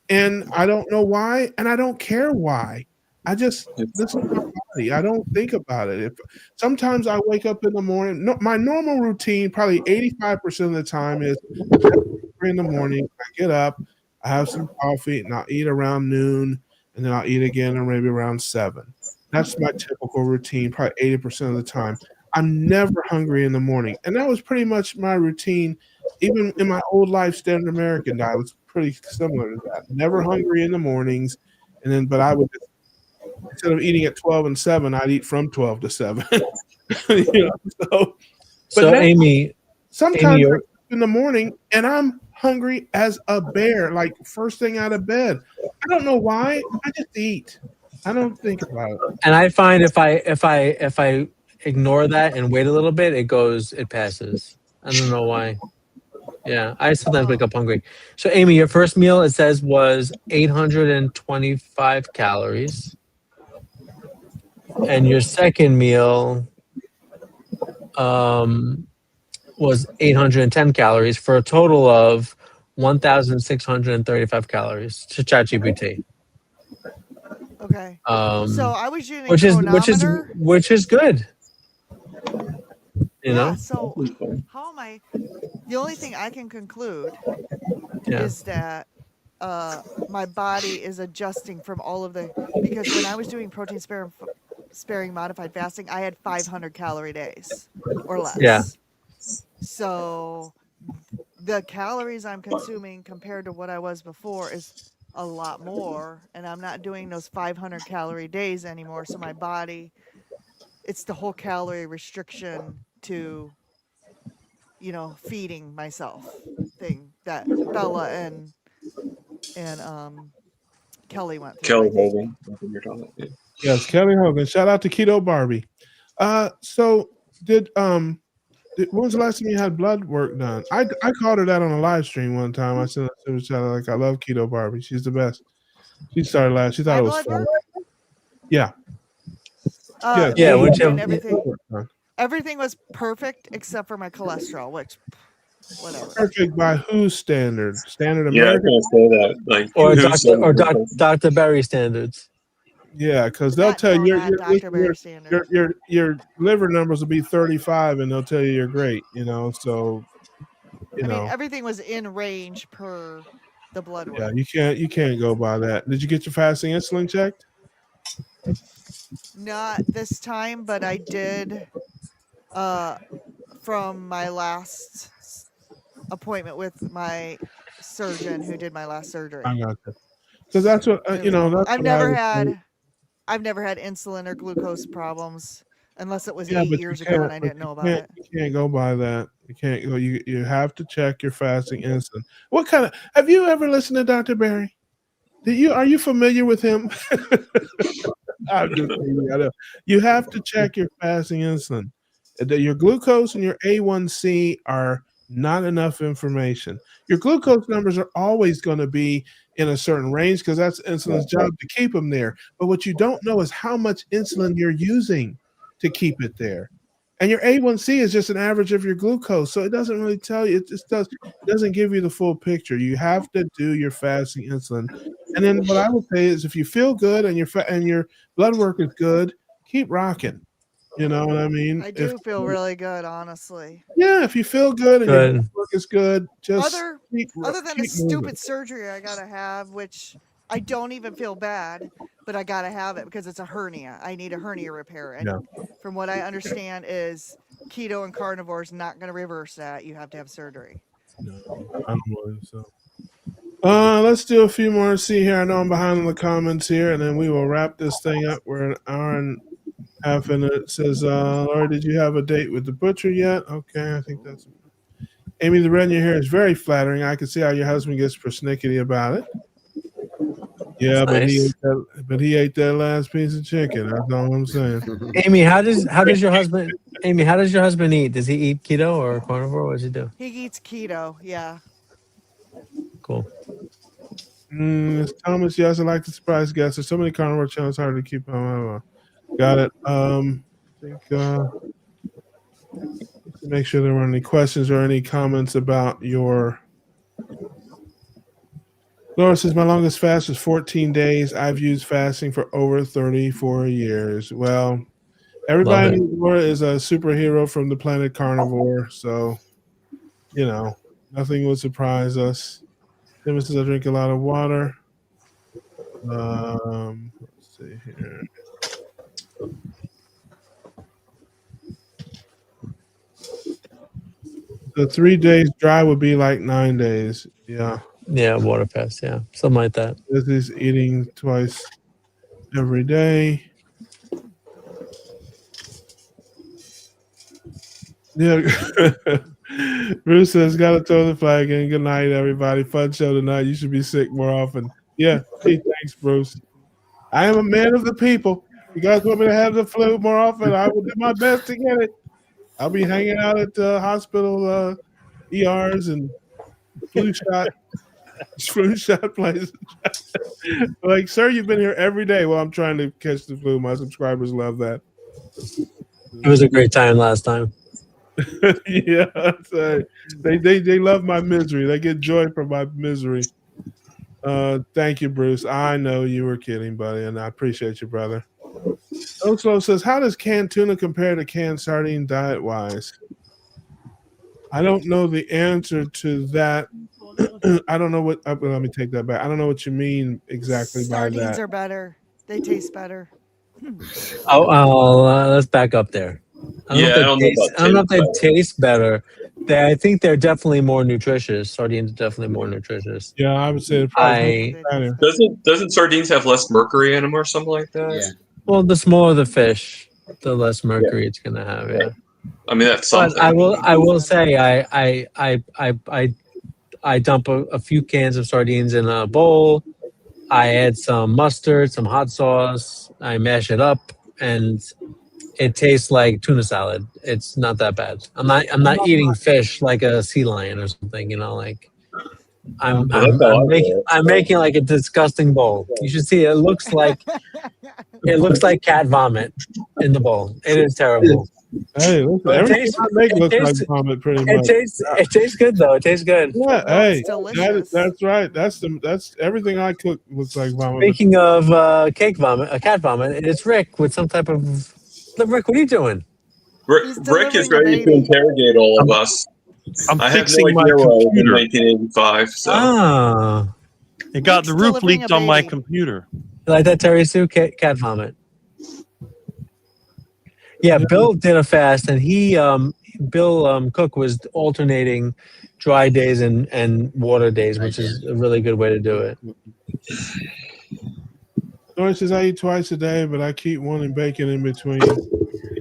And I don't know why, and I don't care why. I just listen to my body. I don't think about it. Sometimes I wake up in the morning. No, my normal routine, probably 85% of the time, is 3 in the morning. I get up, I have some coffee, and I'll eat around noon, and then I'll eat again or maybe around 7. That's my typical routine, probably 80% of the time. I'm never hungry in the morning. And that was pretty much my routine. Even in my old life, standard American diet was pretty similar to that. Never hungry in the mornings. But I would, instead of eating at 12 and 7, I'd eat from 12 to 7. So now, Amy, sometimes I wake up in the morning and I'm hungry as a bear, like first thing out of bed. I don't know why. I just eat. I don't think about it. and I find if I ignore that and wait a little bit, it passes. I don't know why. Yeah, I sometimes wake up hungry. So Amy, your first meal, it says, was 825 calories. And your second meal was 810 calories for a total of 1,635 calories to ChatGPT. Okay. So I was using which is good. You know. So how am I? The only thing I can conclude Yeah. is that my body is adjusting from all of the because when I was doing protein sparing modified fasting, I had 500 calorie days or less. Yeah. So the calories I'm consuming compared to what I was before is a lot more, and I'm not doing those 500 calorie days anymore. So my body, it's the whole calorie restriction to, feeding myself thing that Bella and Kelly went through. Kelly I think. Hogan. I think you're talking about. Yeah. Yes, Kelly Hogan. Shout out to Keto Barbie. So when was the last time you had blood work done? I called her that on a live stream one time. I sent her a shout out like I love Keto Barbie. She's the best. She started last. She thought My it was blood fun. work? Yeah. Yeah, everything was perfect except for my cholesterol, which whatever. Perfect by whose standard? Standard Yeah, I was American? gonna say that. Like, or who Dr. said or it? Dr. Barry standards. Yeah, because they'll tell you not Dr. Barry standard. your liver numbers will be 35, and they'll tell you you're great. So I mean, everything was in range per the blood work. Yeah, you can't go by that. Did you get your fasting insulin checked? Not this time, but I did from my last appointment with my surgeon who did my last surgery. I got that. Because that's what that's I've what never I would I've never had insulin or glucose problems unless it was Yeah, 8 but years you ago can't. and I But didn't know about it. you can't go by that. You can't go. You have to check your fasting insulin. What kind of? Have you ever listened to Dr. Barry? Are you familiar with him? I'm just kidding. I know. You have to check your fasting insulin. Your glucose and your A1C are not enough information. Your glucose numbers are always going to be in a certain range because that's insulin's job to keep them there. But what you don't know is how much insulin you're using to keep it there. And your A1C is just an average of your glucose, so it doesn't really tell you. It doesn't give you the full picture. You have to do your fasting insulin, and then what I would say is, if you feel good and your blood work is good, keep rocking. You know what I mean? I do feel really good, honestly. Yeah, if you feel good and your blood work is good, just other than the keep stupid moving. surgery I gotta have, which I don't even feel bad, but I gotta have it because it's a hernia. I need a hernia repair, and from what I understand, is keto and carnivore is not gonna reverse that. You have to have surgery. No, I don't believe so. Let's do a few more. See here, I know I'm behind on the comments here, and then we will wrap this thing up. We're an hour and a half in. It says, Laura, did you have a date with the butcher yet? Okay, I think that's. Amy, the red in your hair is very flattering. I can see how your husband gets persnickety about it. Yeah, Nice. but he ate that last piece of chicken. That's all I'm saying. Amy, how does your husband eat? Does he eat keto or carnivore? What does he do? He eats keto, yeah. Cool. Thomas, yes, I like to surprise guests. There's so many carnivore channels, hard to keep on. Got it. I think make sure there weren't any questions or any comments about your. Laura says, my longest fast is 14 days. I've used fasting for over 34 years. Well, everybody knows Laura is a superhero from the planet Carnivore, so, nothing would surprise us. Tim says, I drink a lot of water. Let's see here. The 3 days dry would be like 9 days. Yeah. Yeah, water fast. Yeah, something like that. This is eating twice every day. Yeah. Bruce says, got to throw the flag in. Good night, everybody. Fun show tonight. You should be sick more often. Yeah. Hey, thanks, Bruce. I am a man of the people. You guys want me to have the flu more often? I will do my best to get it. I'll be hanging out at the hospital ERs and flu shot places. Like, sir, you've been here every day. Well, I'm trying to catch the flu. My subscribers love that. It was a great time last time. Yeah, they love my misery. They get joy from my misery. Thank you, Bruce. I know you were kidding, buddy, and I appreciate you, brother. Oslo says, how does canned tuna compare to canned sardine diet-wise? I don't know the answer to that. I don't know what. Let me take that back. I don't know what you mean exactly by Sardines that. are better. They taste better. Let's back up there. Yeah, I don't know about I don't know if they taste. taste better. I think they're definitely more nutritious. Sardines are definitely more nutritious. Yeah, I would say I probably Doesn't sardines have less mercury in them or something like that? Yeah. Well, the smaller the fish, the less mercury it's going to have. Yeah. I mean, that's But something. I will say I dump a few cans of sardines in a bowl. I add some mustard, some hot sauce. I mash it up, and it tastes like tuna salad. It's not that bad. I'm not eating fish like a sea lion or something. You know, like Well, that's how I do it. I'm making like a disgusting bowl. You should see it. It looks like cat vomit in the bowl. It is terrible. Hey, listen, But everything I make looks like vomit, pretty much. It tastes good though. It tastes good. Yeah, No, hey, it's delicious. that's right. That's everything I cook looks like vomit. Speaking of cat vomit, it's Rick with some type of. Rick, what are you doing? Rick is ready to interrogate all of us. I'm I have no fixing my idea where I was in computer. 1985. So it got Rick's the roof delivering leaked a on my baby. computer. You like that, Terry Sue? Cat vomit. Yeah, Bill did a fast, and Bill Cook was alternating dry days and water days, which is a really good way to do it. Nora says I eat twice a day, but I keep wanting bacon in between.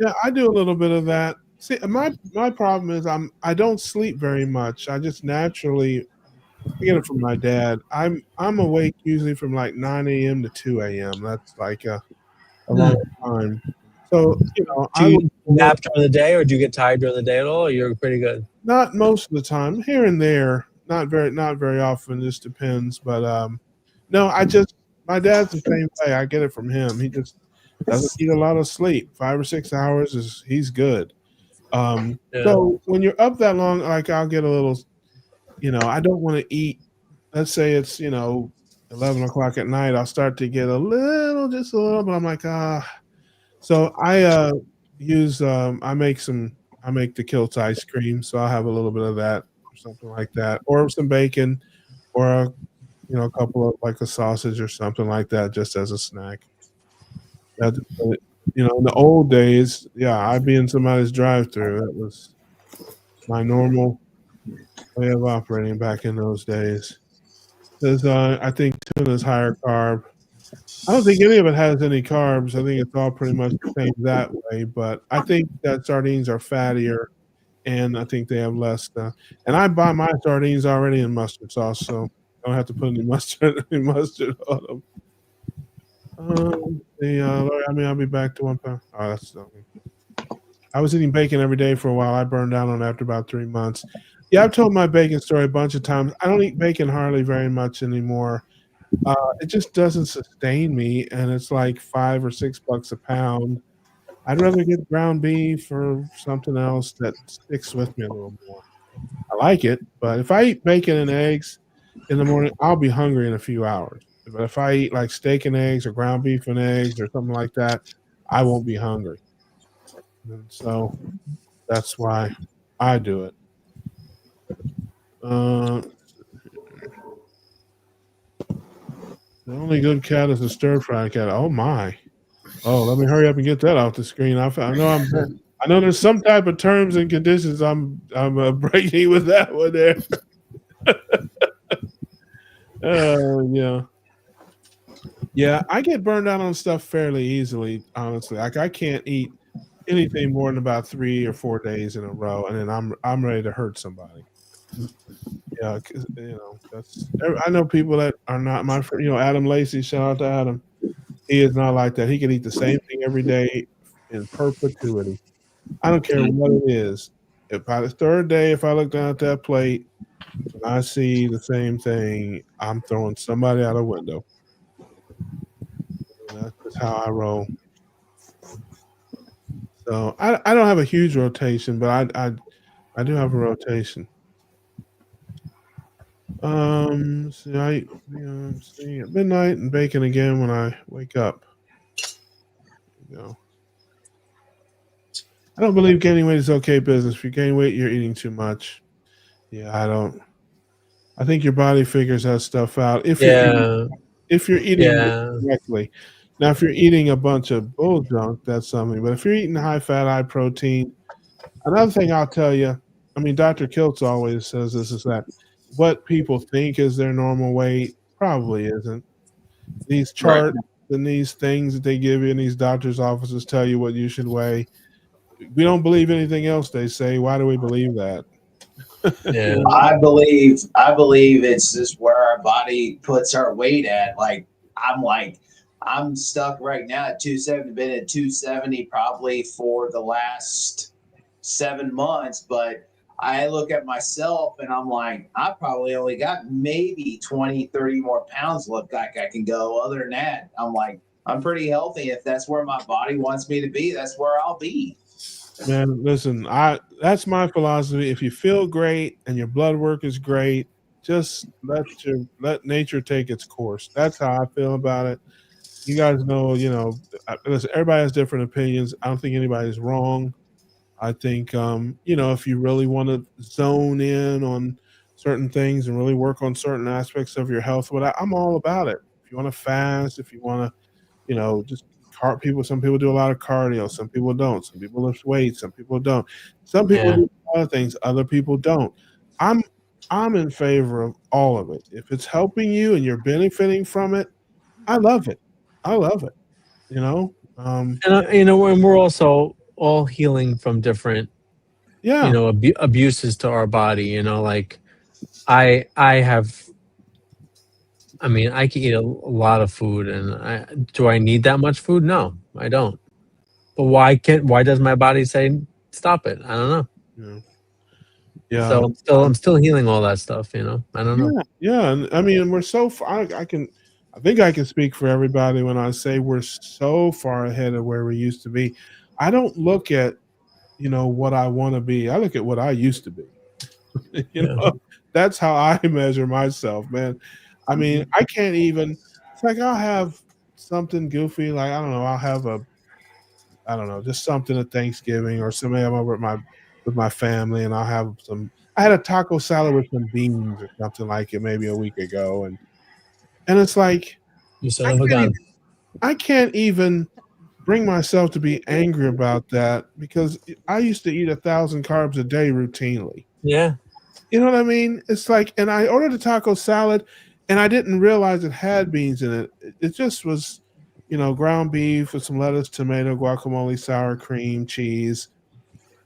Yeah, I do a little bit of that. See, my problem is I don't sleep very much. I just naturally I get it from my dad. I'm awake usually from like 9 a.m. to 2 a.m. That's like a long time. So Do you nap during the day, or do you get tired during the day at all? Or you're pretty good. Not most of the time, here and there. Not very often. Just depends. But no, my dad's the same way. I get it from him. He just doesn't need a lot of sleep. 5 or 6 hours he's good. So when you're up that long, like I'll get a little, I don't want to eat. Let's say it's 11 o'clock at night. I'll start to get just a little, but I'm like So I use I make the Kilt's ice cream, so I'll have a little bit of that or something like that, or some bacon, or a couple of like a sausage or something like that, just as a snack. In the old days, yeah, I'd be in somebody's drive-through. That was my normal way of operating back in those days. Because I think tuna's higher carb. I don't think any of it has any carbs. I think it's all pretty much the same that way. But I think that sardines are fattier, and I think they have less. And I buy my sardines already in mustard sauce, so I don't have to put any mustard on them. I'll be back to 1 pound. Oh, that's something. I was eating bacon every day for a while. I burned down on it after about 3 months. Yeah, I've told my bacon story a bunch of times. I don't eat bacon hardly very much anymore. It just doesn't sustain me, and it's like $5 or $6 a pound. I'd rather get ground beef or something else that sticks with me a little more. I like it, but if I eat bacon and eggs in the morning, I'll be hungry in a few hours. But if I eat like steak and eggs or ground beef and eggs or something like that, I won't be hungry. And so that's why I do it. The only good cat is a stir fry cat. Oh my! Oh, let me hurry up and get that off the screen. I know there's some type of terms and conditions I'm breaking with that one there. Yeah. Yeah, I get burned out on stuff fairly easily, honestly. Like I can't eat anything more than about 3 or 4 days in a row, and then I'm ready to hurt somebody. Yeah, 'cause, I know people that are not my friend. Adam Lacey. Shout out to Adam. He is not like that. He can eat the same thing every day in perpetuity. I don't care what it is. If by the third day, if I look down at that plate and I see the same thing, I'm throwing somebody out a window. And that's just how I roll. So I don't have a huge rotation, but I do have a rotation. See, see at midnight and bacon again when I wake up. You know, I don't believe gaining weight is okay business. If you gain weight, you're eating too much. Yeah, I don't. I think your body figures that stuff out Yeah. if you're eating it Yeah. correctly. Now, if you're eating a bunch of bull junk, that's something. But if you're eating high fat, high protein, another thing I'll tell you, I mean, Dr. Kiltz always says this is that what people think is their normal weight probably isn't. These Right. charts and these things that they give you in these doctors' offices tell you what you should weigh. We don't believe anything else they say. Why do we believe that? Yeah. You know? I believe it's just where our body puts our weight at. I'm stuck right now at 270, been at 270 probably for the last 7 months, but I look at myself and I'm like, I probably only got maybe 20, 30 more pounds look like I can go. Other than that, I'm like, I'm pretty healthy. If that's where my body wants me to be, that's where I'll be. Man, listen, I that's my philosophy. If you feel great and your blood work is great, just let nature take its course. That's how I feel about it. You guys know, listen, everybody has different opinions. I don't think anybody's wrong. I think if you really want to zone in on certain things and really work on certain aspects of your health, I'm all about it. If you want to fast, if you want to just some people do a lot of cardio, some people don't. Some people lift weights, some people don't. Some people Yeah. do other things, other people don't. I'm I'm in favor of all of it. If it's helping you and you're benefiting from it, I love it. I love it. You know? And and we're also all healing from different, Yeah. abuses to our body. Like I have. I mean, I can eat a lot of food, and do I need that much food? No, I don't. But why does my body say stop it? I don't know. Yeah. So Yeah. I'm still healing all that stuff. I don't know. Yeah. Yeah. And I mean, we're so far, I think I can speak for everybody when I say we're so far ahead of where we used to be. I don't look at what I want to be. I look at what I used to be. you Yeah. know, that's how I measure myself, man. I mean, I can't even. It's like I'll have something goofy, like I don't know. I'll have I don't know, just something at Thanksgiving or something. I'm over at with my family, and I'll have some. I had a taco salad with some beans or something like it maybe a week ago, and it's like You son I of a can't gun. even I can't even bring myself to be angry about that because I used to eat 1,000 carbs a day routinely. Yeah. You know what I mean? It's like, and I ordered a taco salad, and I didn't realize it had beans in it. It just was, ground beef with some lettuce, tomato, guacamole, sour cream, cheese.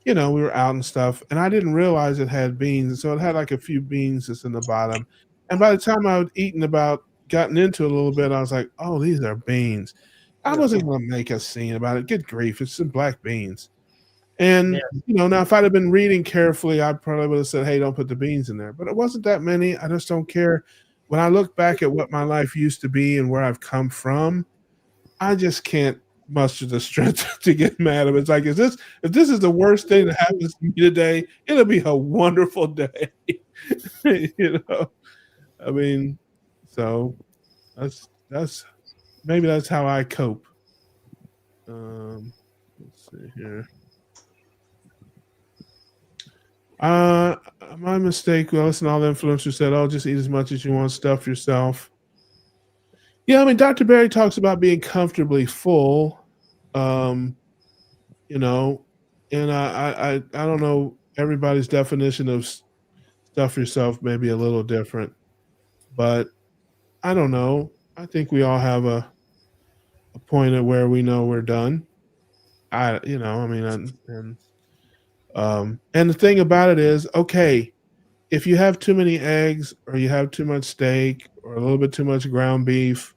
We were out and stuff, and I didn't realize it had beans, and so it had like a few beans just in the bottom. And by the time I had gotten into it a little bit, I was like, "Oh, these are beans." I wasn't going to make a scene about it. Good grief, it's some black beans. Yeah. And now if I'd have been reading carefully, I probably would have said, "Hey, don't put the beans in there." But it wasn't that many. I just don't care. When I look back at what my life used to be and where I've come from, I just can't muster the strength to get mad at it. It's like, if this is the worst thing that happens to me today, it'll be a wonderful day. you know, I mean, so that's maybe that's how I cope. Let's see here. Uh, my mistake. Well, listen, all the influencers said, "Oh, just eat as much as you want, stuff yourself." Yeah, I mean, Dr. Barry talks about being comfortably full. Um, you know, and I don't know. Everybody's definition of stuff yourself may be a little different, but I don't know. I think we all have a point at where we know we're done. I mean, and the thing about it is, okay, if you have too many eggs or you have too much steak or a little bit too much ground beef,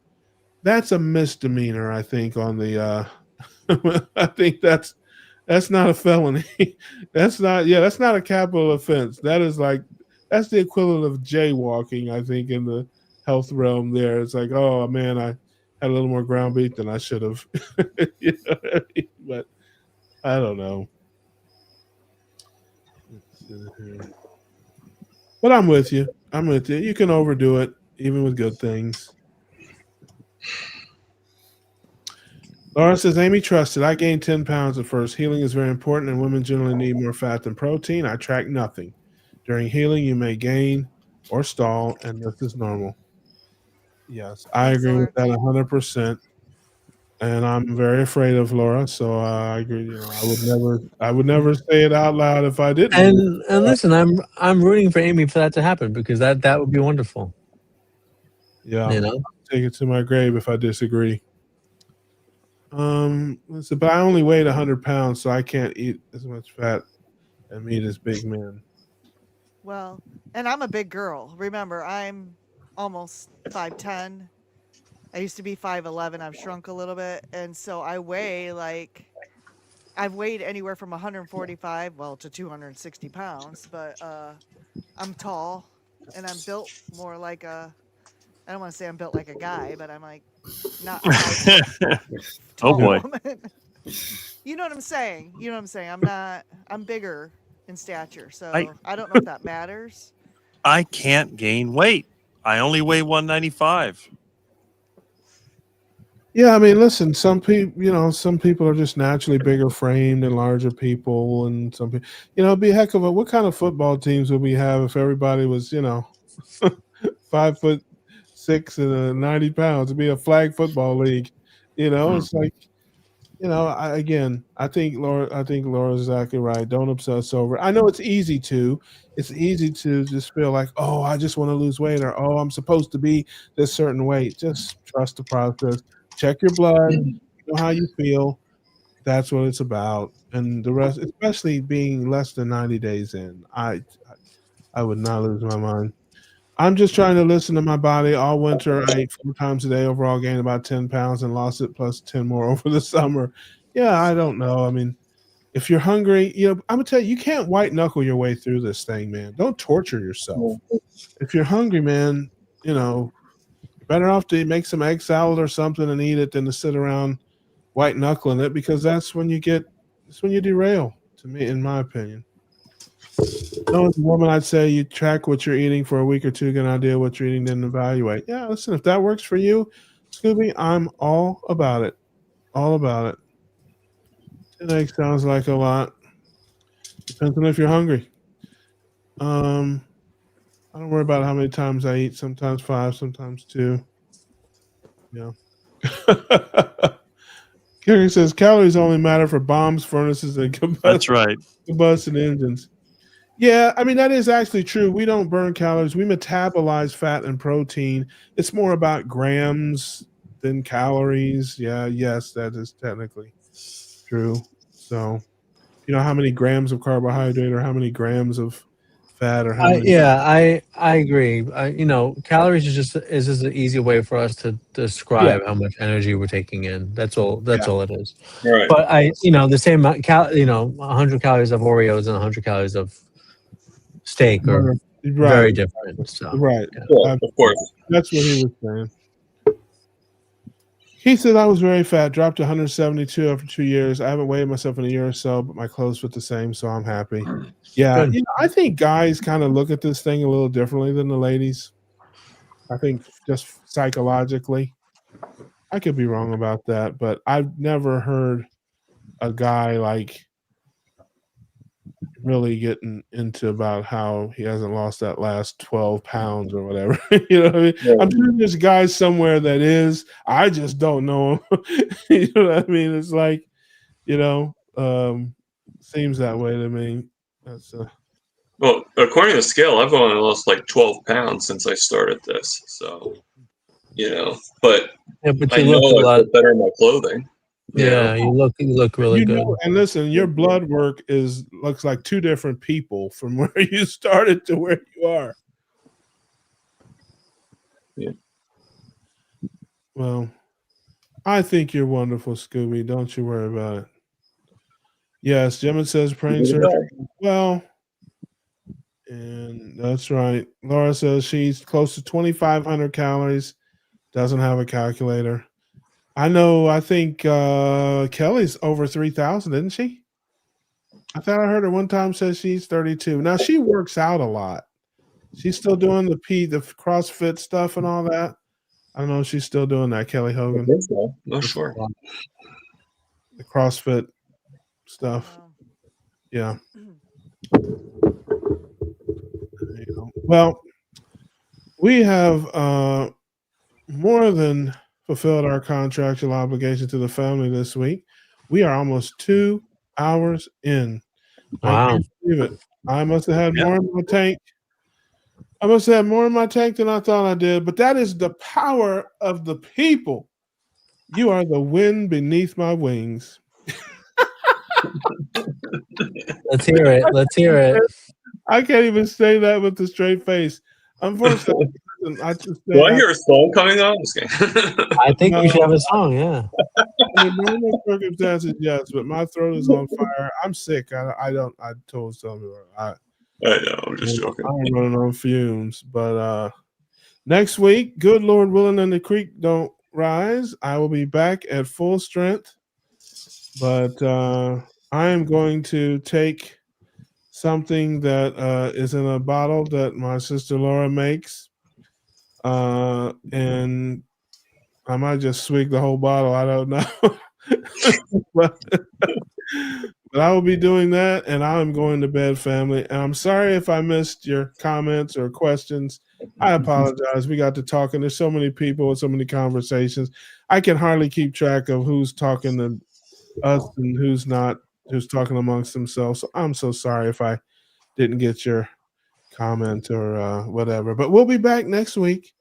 that's a misdemeanor, I think, on the I think that's not a felony. That's not a capital offense. That's the equivalent of jaywalking, I think, in the health realm there. It's like, oh man, I had a little more ground beef than I should have. You know what I mean? But I don't know. Let's see here. But I'm with you. I'm with you. You can overdo it, even with good things. Laura says, Amy trusted. I gained 10 pounds at first. Healing is very important, and women generally need more fat than protein. I track nothing. During healing, you may gain or stall, and this is normal. Yes, I Thanks, agree with Laura. that 100%. And I'm very afraid of Laura, so I agree. I would never say it out loud if I didn't. And listen, I'm rooting for Amy for that to happen because that would be wonderful. Yeah, You know, I'll take it to my grave if I disagree. Listen, but I only weighed 100 pounds, so I can't eat as much fat and meat as big men. Well, and I'm a big girl. Remember, I'm almost 5'10". I used to be 5'11". I've shrunk a little bit, and so I weigh like I've weighed anywhere from 145, well, to 260 pounds. But I'm tall, and I'm built more like a. I don't want to say I'm built like a guy, but I'm like not a 5 foot Oh tall boy. woman. You know what I'm saying? You know what I'm saying? I'm not. I'm bigger in stature, I so I don't know if that matters. I can't gain weight. I only weigh 195. Yeah, I mean, listen, some people are just naturally bigger framed and larger people, and some people, it'd be a heck of a. What kind of football teams would we have if everybody was, 5'6" and 90 pounds? It'd be a flag football league. It's like, I think Laura's exactly right. Don't obsess over it. I know it's easy to. It's easy to just feel like, oh, I just want to lose weight, or oh, I'm supposed to be this certain weight. Just trust the process. Check your blood. Know how you feel. That's what it's about. And the rest, especially being less than 90 days in, I would not lose my mind. I'm just trying to listen to my body all winter. I ate 4 times a day. Overall, gained about 10 pounds and lost it plus 10 more over the summer. Yeah, I don't know. I mean, if you're hungry, I'm gonna tell you, you can't white knuckle your way through this thing, man. Don't torture yourself. If you're hungry, man, you're better off to make some egg salad or something and eat it than to sit around white knuckling it, because that's when you derail. To me, in my opinion. No, as a woman, I'd say you track what you're eating for a week or two, get an idea what you're eating, then evaluate. Yeah, listen, if that works for you, Scooby, I'm all about it. All about it. 10 eggs sounds like a lot. Depends on if you're hungry. I don't worry about how many times I eat. Sometimes 5, sometimes 2. Yeah. Kerry says calories only matter for bombs, furnaces, and That's right. combustion engines. Yeah, I mean, that is actually true. We don't burn calories. We metabolize fat and protein. It's more about grams than calories. Yeah, yes, that is technically true. So, how many grams of carbohydrate or how many grams of fat or how many. I agree. Calories is just an easy way for us to Yeah, describe how much energy we're taking in. That's all. yeah, That's all it is. Right. But the same amount, 100 calories of Oreos and 100 calories of steak are right, very different. So right. yeah. Well, of course. That's what he was saying. He said I was very fat, dropped to 172 after 2 years. I haven't weighed myself in a year or so, but my clothes fit the same, so I'm happy. Yeah, Good. I think guys kind of look at this thing a little differently than the ladies. I think just psychologically. I could be wrong about that, but I've never heard a guy like really getting into about how he hasn't lost that last 12 pounds or whatever. You know what I mean? Yeah. I'm sure there's guys somewhere that is. I just don't know him. You know what I mean? It's like, seems that way to me. That's Well, according to the scale, I've only lost like 12 pounds since I started this. So, but Yeah, but I you know look a I lot. feel better in my clothing. Yeah, you look really good. and listen, your blood work looks like two different people from where you started to where you are. Yeah. Well, I think you're wonderful, Scooby. Don't you worry about it. Yes, Gemma says brain surgery. Well, and that's right. Laura says she's close to 2,500 calories. Doesn't have a calculator. I know. I think Kelly's over 3,000, isn't she? I thought I heard her one time says she's 32. Now she works out a lot. She's still doing the CrossFit stuff and all that. I don't know if she's still doing that, Kelly I Hogan. think so. Not sure. The CrossFit stuff. Wow. Yeah. Well, we have more than fulfilled our contractual obligation to the family this week. We are almost 2 hours in. I Wow. can't believe it. I must have had Yeah. more in my tank. I must have had more in my tank than I thought I did. But that is the power of the people. You are the wind beneath my wings. Let's hear it. Let's hear it. I can't even say that with a straight face. Unfortunately, I just say Do I that. hear a song coming on? Just kidding. I think we should No. have a song. Yeah. Under normal circumstances, yes, but my throat is on fire. I'm sick. I told somebody I know. I'm just joking. I'm running on fumes. But next week, good Lord willing, and the creek don't rise, I will be back at full strength. But I am going to take something that is in a bottle that my sister Laura makes, and I might just swig the whole bottle. I don't know. but I will be doing that, and I'm going to bed, family. And I'm sorry if I missed your comments or questions. I apologize. We got to talking. There's so many people and so many conversations. I can hardly keep track of who's talking to us and who's not, who's talking amongst themselves. So I'm so sorry if I didn't get your comment or whatever. But we'll be back next week.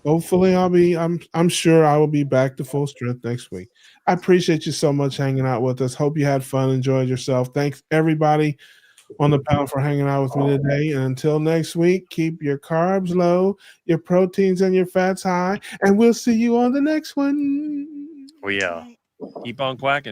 Hopefully I'm sure I will be back to full strength next week. I appreciate you so much hanging out with us. Hope you had fun, enjoyed yourself. Thanks everybody on the panel for hanging out with me today. And until next week, keep your carbs low, your proteins and your fats high, and we'll see you on the next one. We keep on quacking.